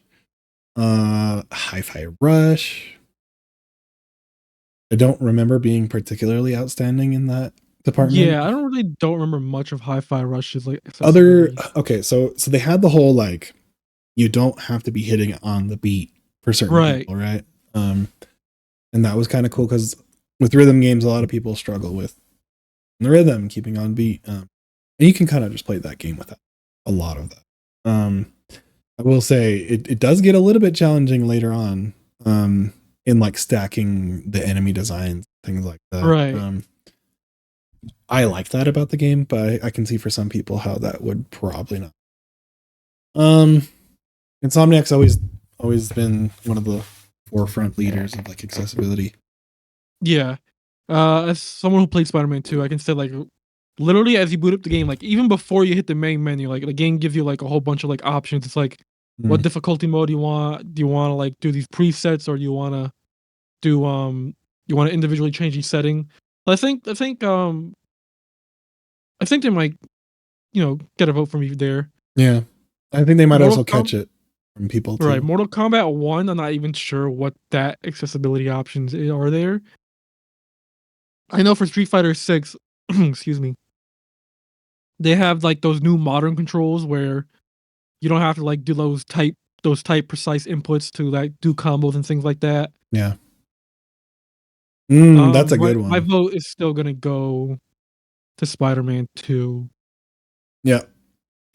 Hi-Fi Rush, I don't remember being particularly outstanding in that department. Yeah, I don't remember much of Hi-Fi Rush's like okay, so they had the whole like you don't have to be hitting on the beat for certain people, right? And that was kind of cool because with rhythm games, a lot of people struggle with the rhythm, keeping on beat. And you can kind of just play that game without a lot of that. I will say it does get a little bit challenging later on in like stacking the enemy designs, things like that. Right. I like that about the game, but I can see for some people how that would probably not. Insomniac's always been one of the forefront leaders of like accessibility. Yeah. As someone who played Spider-Man 2, I can say like literally as you boot up the game, like even before you hit the main menu, like the game gives you like a whole bunch of like options. It's like what difficulty mode do you want? Do you want to like do these presets, or do you want to do you want to individually change each setting? I think they might, get a vote from you there. Yeah. I think they might also catch it from people too. Right. Mortal Kombat 1, I'm not even sure what that accessibility options are there. I know for Street Fighter 6, excuse me, they have like those new modern controls where you don't have to like do those type precise inputs to like do combos and things like that. Yeah. That's a good one. My vote is still gonna go to Spider-Man 2. Yeah.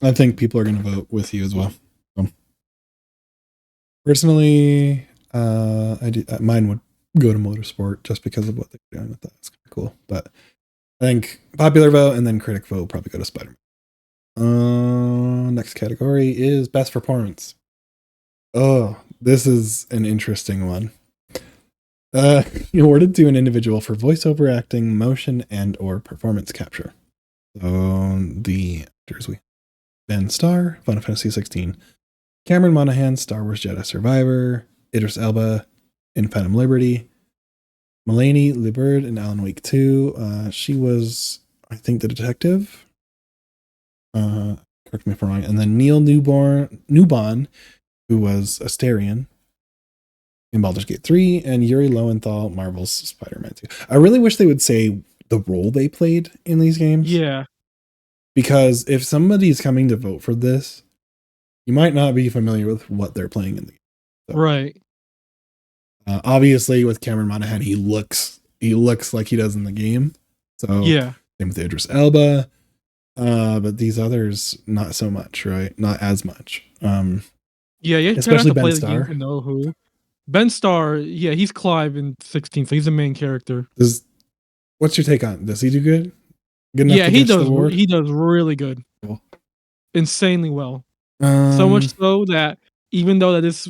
I think people are gonna vote with you as well. Personally, mine would go to Motorsport just because of what they're doing with that. It's kind of cool. But I think popular vote and then critic vote will probably go to Spider-Man. Next category is best performance. Oh, this is an interesting one. Awarded to an individual for voiceover acting, motion, and or performance capture. So the actors we have Ben Starr, Final Fantasy 16, Cameron Monaghan, Star Wars Jedi Survivor, Idris Elba in Phantom Liberty, Mulaney Liburd in Alan Wake 2. She was, I think, the detective. Correct me if I'm wrong. And then Neil Newbon, who was Asterion in Baldur's Gate 3, and Yuri Lowenthal, Marvel's Spider-Man 2. I really wish they would say the role they played in these games. Yeah. Because if somebody's coming to vote for this, you might not be familiar with what they're playing in the game. So, right. Obviously, with Cameron Monaghan, he looks like he does in the game. So Yeah. same with Idris Elba. But these others, not so much, right? Not as much. Yeah, you kind of have Especially to Ben play the game Starr. to know who. Ben Starr, yeah, he's Clive in 16, so he's the main character. What's your take on? Does he do good? Good enough Yeah, to get the award? he does really good. Cool. Insanely well. So Um, much so that even though that this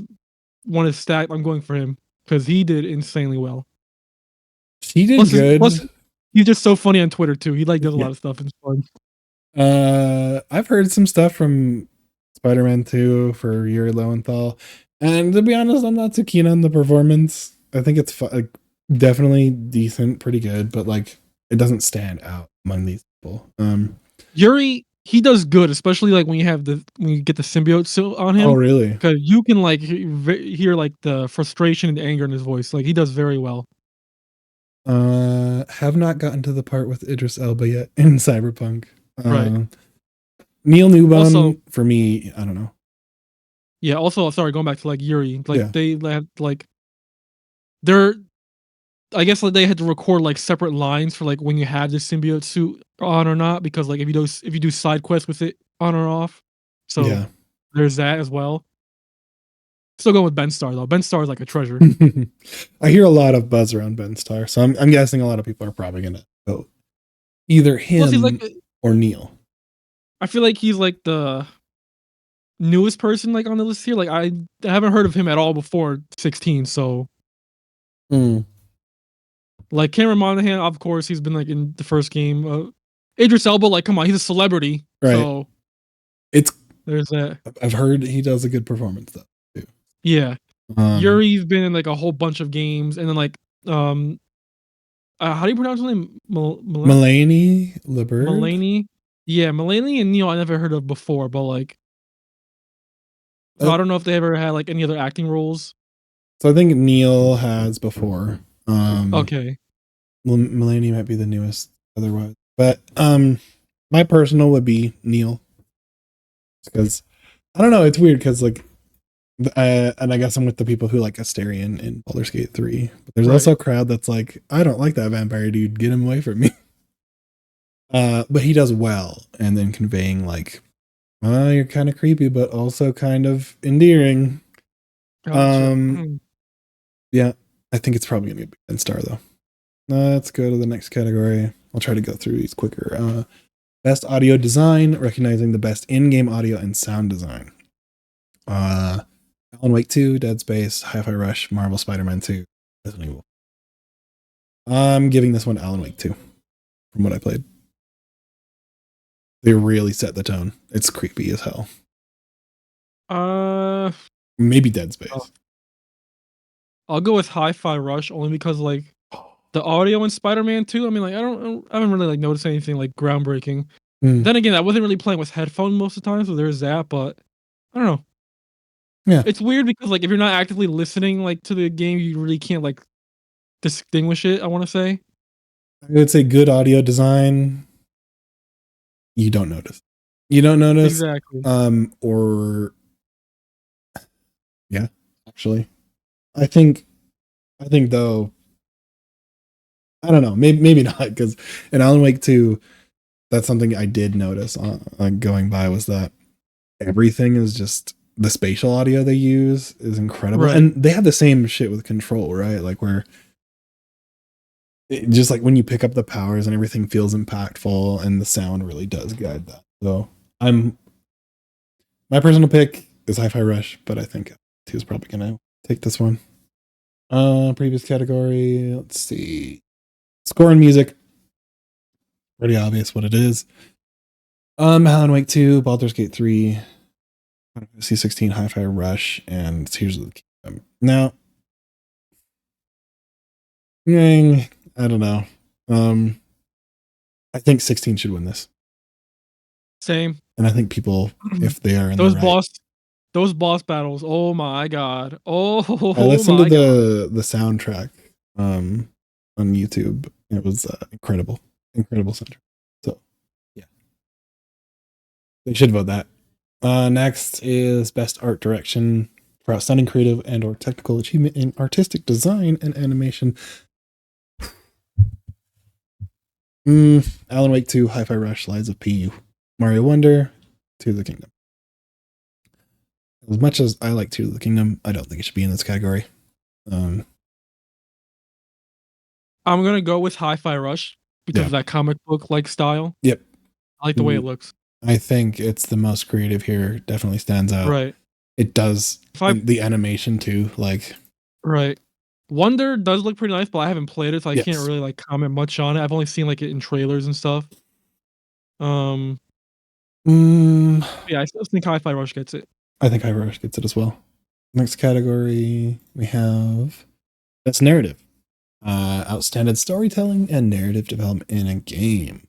one is stacked, I'm going for him because he did insanely well. he did Plus good. he's just so funny on Twitter too. He like does a Yeah. lot of stuff and it's fun. I've heard some stuff from Spider-Man 2 for Yuri Lowenthal, and to be honest, I'm not too keen on the performance. I think it's like, definitely decent, pretty good, but like it doesn't stand out among these people. Yuri, he does good, especially like when you get the symbiote suit on Oh him, really? because you can like hear like the frustration and anger in his voice. Like he does very well. Have not gotten to the part with Idris Elba yet in Cyberpunk. Right. Neil Also, Newbon for me, I don't know. yeah. Also, sorry, going back to like Yuri, like Yeah, they had like they're I guess like they had to record like separate lines for like when you have the symbiote suit on or not because like if you do side quests with it on or off, so yeah. there's that as well. Still going with Ben Starr though. Ben Starr is like a treasure. I hear a lot of buzz around Ben Starr, so I'm guessing a lot of people are probably gonna vote either Plus, he's like him or Neil. I feel like he's like the newest person like on the list here. Like I haven't heard of him at all before 16. So Mm, like Cameron Monaghan, of course, he's been like in the first game. Idris Elba, like come on, he's a celebrity. right. So It's there's that. I've heard he does a good performance though too. Yeah, Um, Yuri's been in like a whole bunch of games, and then like um, how do you pronounce his name? Mulaney LeBird. Mulaney. Yeah, Mulaney and Neil I never heard of before, but like so Uh, I don't know if they ever had like any other acting roles. so I think Neil has before. Okay, Mulaney might be the newest otherwise, but my personal would be Neil because I don't know. It's weird because like and I guess I'm with the people who like Asterion in Baldur's Gate 3. But there's right. also a crowd that's like, I don't like that vampire dude. Get him away from me. But he does well, and then conveying like, you're kind of creepy, but also kind of endearing. Gotcha. Um, yeah, I think it's probably gonna be Ben Star though. Let's go to the next category. I'll try to go through these quicker. Best audio design, recognizing the best in-game audio and sound design. Alan Wake 2, Dead Space, Hi-Fi Rush, Marvel Spider-Man 2, Resident Evil. I'm giving this one Alan Wake 2 from what I played. They really set the tone. It's creepy as hell. Uh, Maybe Dead oh, Space. I'll go with Hi-Fi Rush only because like the audio in Spider-Man 2. I mean, like I haven't really like noticed anything like groundbreaking. Mm, Then again, I wasn't really playing with headphones most of the time, so there's that. But I don't know. yeah, It's weird because like if you're not actively listening like to the game, you really can't like distinguish it. I want to say I would say good audio design. You don't notice. You don't notice. exactly. Or yeah, actually, I think, though, I don't know. Maybe not because in Alan Wake 2, that's something I did notice on going by was that everything is just the spatial audio they use is incredible, Right. and they have the same shit with Control, right? Like where just like when you pick up the powers and everything feels impactful, and the sound really does guide that. So I'm my personal pick is Hi-Fi Rush, but I think he was probably gonna take this one. Previous category. Let's see. Score and music. Pretty obvious what it is. Alan Wake 2, Baldur's Gate 3, C16, Hi-Fi Rush, and Tears of the Kingdom. Now, I don't know. I think 16 should win this. Same. And I think people, if they are in the Those right. boss battles. Oh my god. I Oh listened to my god. the soundtrack on YouTube. It was incredible. Incredible soundtrack. So, yeah. They should vote that. Next is Best Art Direction. for outstanding creative and or technical achievement in artistic design and animation. Alan Wake 2, Hi-Fi Rush, Lies of P, Mario Wonder, Tears of the Kingdom. As much as I like Tears of the Kingdom, I don't think it should be in this category. I'm gonna go with Hi-Fi Rush because of that comic book like style. Yep. I like the way it looks. I think it's the most creative here. Definitely stands out. Right. It does. The animation too. Like. Right. Wonder does look pretty nice, but I haven't played it, so I can't really like comment much on it. I've only seen like it in trailers and stuff. Yeah, I still think Hi-Fi Rush gets it. I think Hi-Fi Rush gets it as well. Next category we have that's narrative. Outstanding storytelling and narrative development in a game.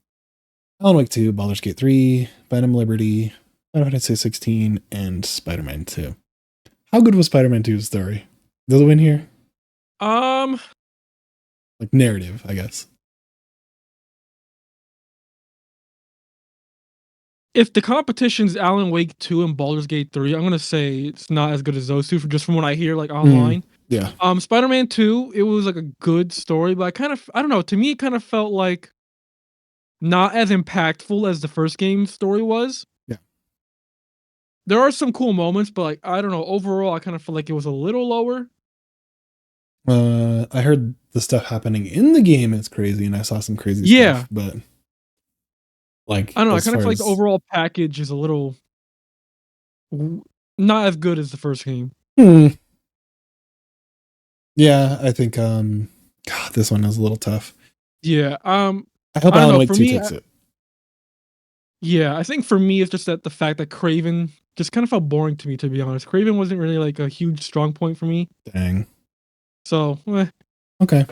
Alan Wake 2, Baldur's Gate 3, Phantom Liberty, Final Fantasy 16, and Spider-Man 2. How good was Spider-Man 2's story? Does it win here? Like narrative, I guess. If the competition's Alan Wake 2 and Baldur's Gate 3, I'm gonna say it's not as good as those two, just from what I hear like online. Yeah. Spider-Man 2, it was like a good story, but I don't know, to me it kind of felt like not as impactful as the first game story was. Yeah. There are some cool moments, but like I don't know, overall I kind of feel like it was a little lower. I heard the stuff happening in the game is crazy, and I saw some crazy stuff, but like I don't know, I kind of feel like the overall package is a little not as good as the first game. Yeah, I think God, this one is a little tough. Yeah, I hope Alan Wake 2 takes it. Yeah, I think for me it's just that the fact that Craven just kind of felt boring to me, to be honest. Craven wasn't really like a huge strong point for me. Dang. So, okay.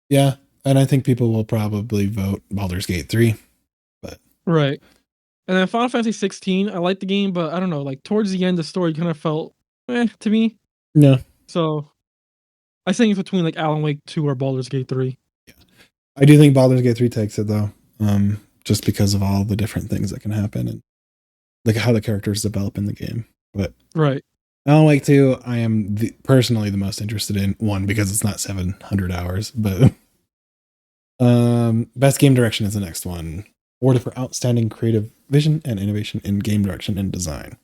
Yeah, and I think people will probably vote Baldur's Gate 3. But right. And then Final Fantasy 16, I liked the game, but I don't know, like towards the end the story kind of felt to me. Yeah. So, I think it's between like Alan Wake 2 or Baldur's Gate 3. Yeah. I do think Baldur's Gate 3 takes it though. Just because of all the different things that can happen and like how the characters develop in the game. But right. Alan Wake 2, I am personally the most interested in. One, because it's not 700 hours, but best game direction is the next one. Awarded for outstanding creative vision and innovation in game direction and design.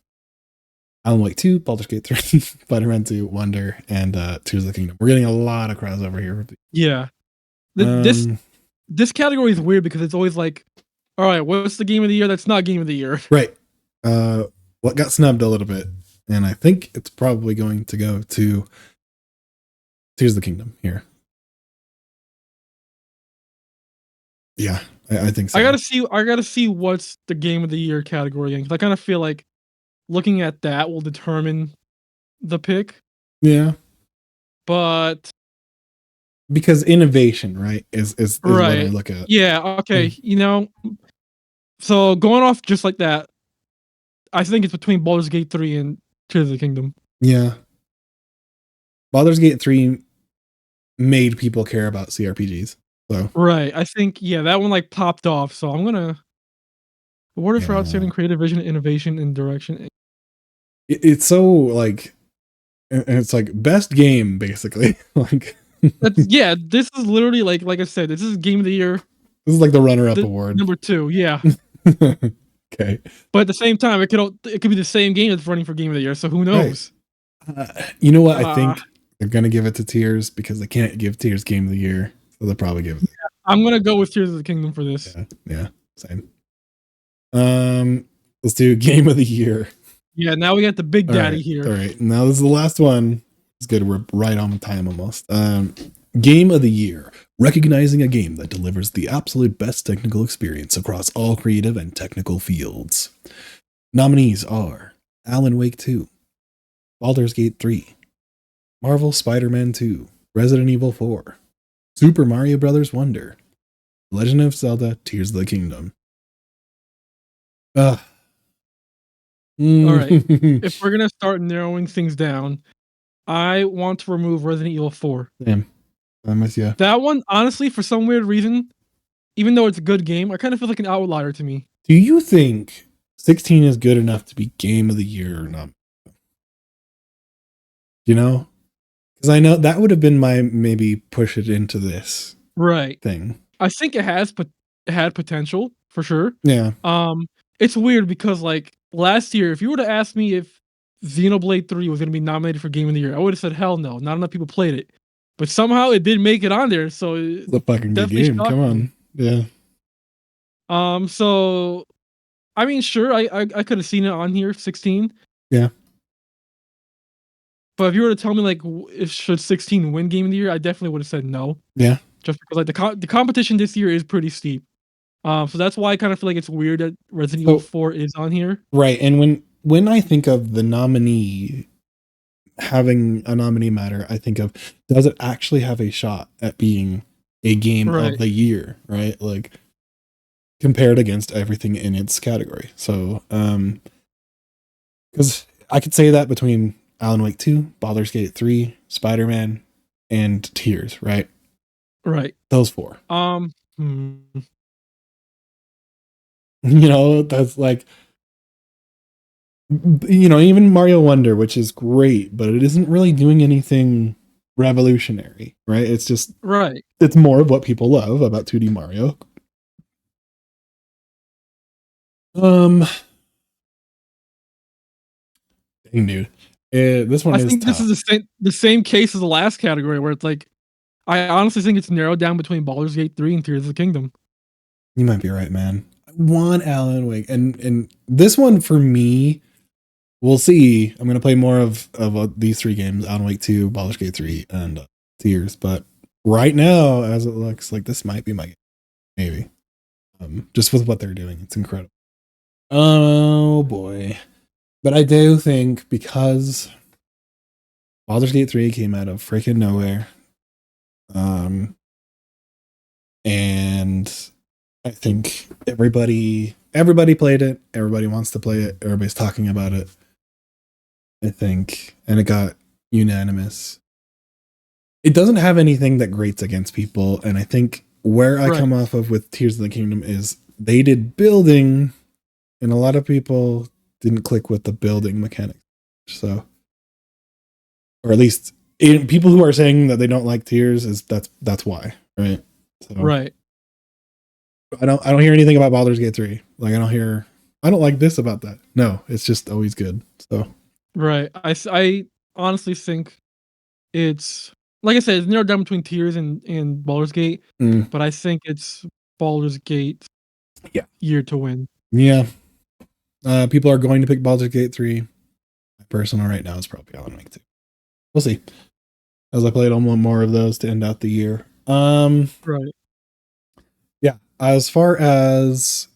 Alan Wake 2, Baldur's Gate 3, Spider-Man 2, Wonder, and Tears of the Kingdom. We're getting a lot of crossover here. Yeah. This category is weird because it's always like, all right, what's the game of the year that's not game of the year? Right. What got snubbed a little bit, and I think it's probably going to go to Tears of the Kingdom here. Yeah, I think so. I gotta see what's the game of the year category in, because I kind of feel like looking at that will determine the pick. Yeah. But because innovation, right, is right. What I look at. Yeah, okay. You know, so going off just like that, I think it's between Baldur's Gate 3 and Tears of the Kingdom. Yeah. Baldur's Gate 3 made people care about CRPGs. So right. I think that one like popped off. So I'm gonna awarded for outstanding creative vision, innovation, and direction. It's so like, and it's like best game basically. Like this is literally like I said, this is game of the year. This is like the runner-up award. Number 2, yeah. Okay. But at the same time, it could be the same game that's running for game of the year. So who knows? Right. You know what? I think they're gonna give it to Tears because they can't give Tears game of the year, so they'll probably give it. Yeah, I'm gonna go with Tears of the Kingdom for this. Yeah, same. Let's do game of the year. Yeah, now we got the big daddy here. All right, now this is the last one. It's good. We're right on time almost. Game of the year. Recognizing a game that delivers the absolute best technical experience across all creative and technical fields. Nominees are Alan Wake 2, Baldur's Gate 3, Marvel Spider-Man 2, Resident Evil 4, Super Mario Bros. Wonder, Legend of Zelda, Tears of the Kingdom. All right. If we're gonna start narrowing things down, I want to remove Resident Evil 4. Damn. I'm with you. That one, honestly, for some weird reason, even though it's a good game, I kind of feel like an outlier to me. Do you think 16 is good enough to be game of the year or not? you know? Because I know that would have been my maybe push it into this Right. thing. I think it has, but it had potential for sure. Yeah. It's weird because like last year, if you were to ask me if Xenoblade 3 was gonna be nominated for Game of the Year, I would have said hell no. Not enough people played it, but somehow it did make it on there. So it It's a fucking good definitely game. Come shocked me. on. Yeah. So I mean, sure, I could have seen it on here, 16. Yeah. But if you were to tell me like if should 16 win Game of the Year, I definitely would have said no. Yeah. Just because like the competition this year is pretty steep. So that's why I kind of feel like it's weird that Resident Evil So 4 is on here. right. And when I think of the nominee having a nominee matter, I think of does it actually have a shot at being a game of Right. the year, right? Like compared against everything in its category. So because I could say that between Alan Wake 2, Baldur's Gate 3, Spider-Man, and Tears, right? Right. Those four. Hmm. You know, that's like, you know, even Mario Wonder, which is great, but it isn't really doing anything revolutionary, right? It's just, Right. it's more of what people love about 2D Mario. Dang, dude. This one I is think this tough. is the same case as the last category where it's like I honestly think it's narrowed down between Baldur's Gate 3 and Tears of the Kingdom. You might be right, man. One Alan Wake, and this one for me, we'll see. I'm gonna play more of these three games: Alan Wake 2, Baldur's Gate 3, and Tears. But right now, as it looks, like this might be my game, maybe. Just with what they're doing, it's incredible. Oh boy! But I do think because Baldur's Gate 3 came out of freaking nowhere, and I think everybody played it. Everybody wants to play it. Everybody's talking about it. I think, and it got unanimous. It doesn't have anything that grates against people, and I think where I come off of with Tears of the Kingdom is they did building, and a lot of people didn't click with the building mechanic. So, or at least people who are saying that they don't like Tears is that's why, right? So, Right. I don't hear anything about Baldur's Gate 3. Like I don't like this about that. No, it's just always good. So Right. I honestly think it's like I said, it's narrowed down between Tears and Baldur's Gate, but I think it's Baldur's Gate year to win. Yeah. People are going to pick Baldur's Gate 3. My personal right now is probably Alan Wake 2. We'll see. As I played on one more of those to end out the year. Right. Yeah. As far as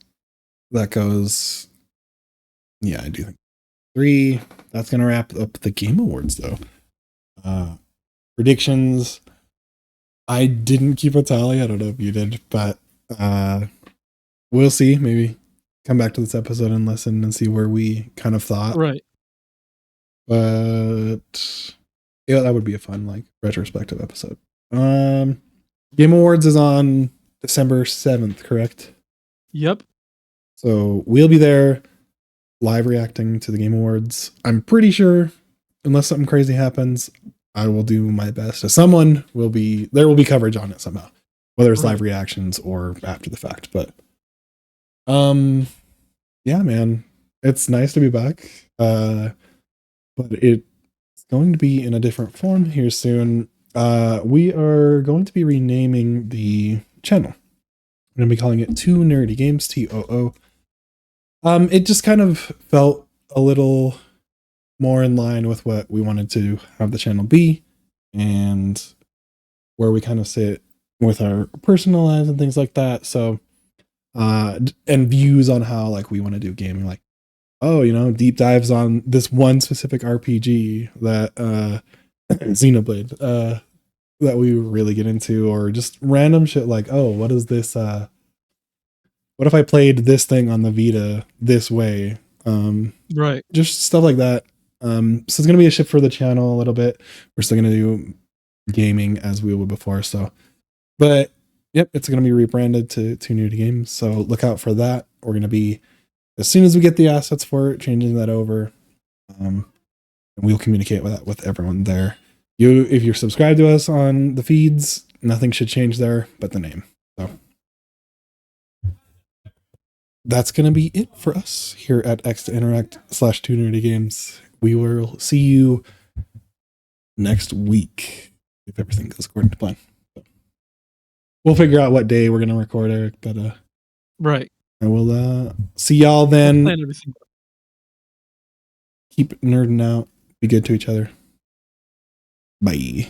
that goes, yeah, I do think 3. That's gonna wrap up the Game Awards though. Predictions. I didn't keep a tally. I don't know if you did, but we'll see. Maybe come back to this episode and listen and see where we kind of thought. Right. But yeah, that would be a fun like retrospective episode. Game Awards is on December 7th, correct? Yep. So we'll be there live reacting to the Game Awards. I'm pretty sure, unless something crazy happens, I will do my best. There will be coverage on it somehow, whether it's live reactions or after the fact. But yeah, man, it's nice to be back. But it's going to be in a different form here soon. We are going to be renaming the channel. We're going to be calling it Two Nerdy Games, TOO. It just kind of felt a little more in line with what we wanted to have the channel be and where we kind of sit with our personal lives and things like that. So, and views on how like we want to do gaming, like, oh, you know, deep dives on this one specific RPG that Xenoblade that we really get into, or just random shit like, oh, what is this what if I played this thing on the Vita this way? Right. Just stuff like that. So it's gonna be a shift for the channel a little bit. We're still gonna do gaming as we would before, so but yep, it's gonna be rebranded to Two Nerdy Games. So look out for that. We're gonna be, as soon as we get the assets for it, changing that over. and we'll communicate with that with everyone there. If you're subscribed to us on the feeds, nothing should change there but the name. So that's going to be it for us here at X to Interact / 2 Nerdy Games. We will see you next week if everything goes according to plan. So we'll figure out what day we're going to record, Eric, but right. I will see y'all then. We'll plan everything. Keep nerding out. Be good to each other. Bye.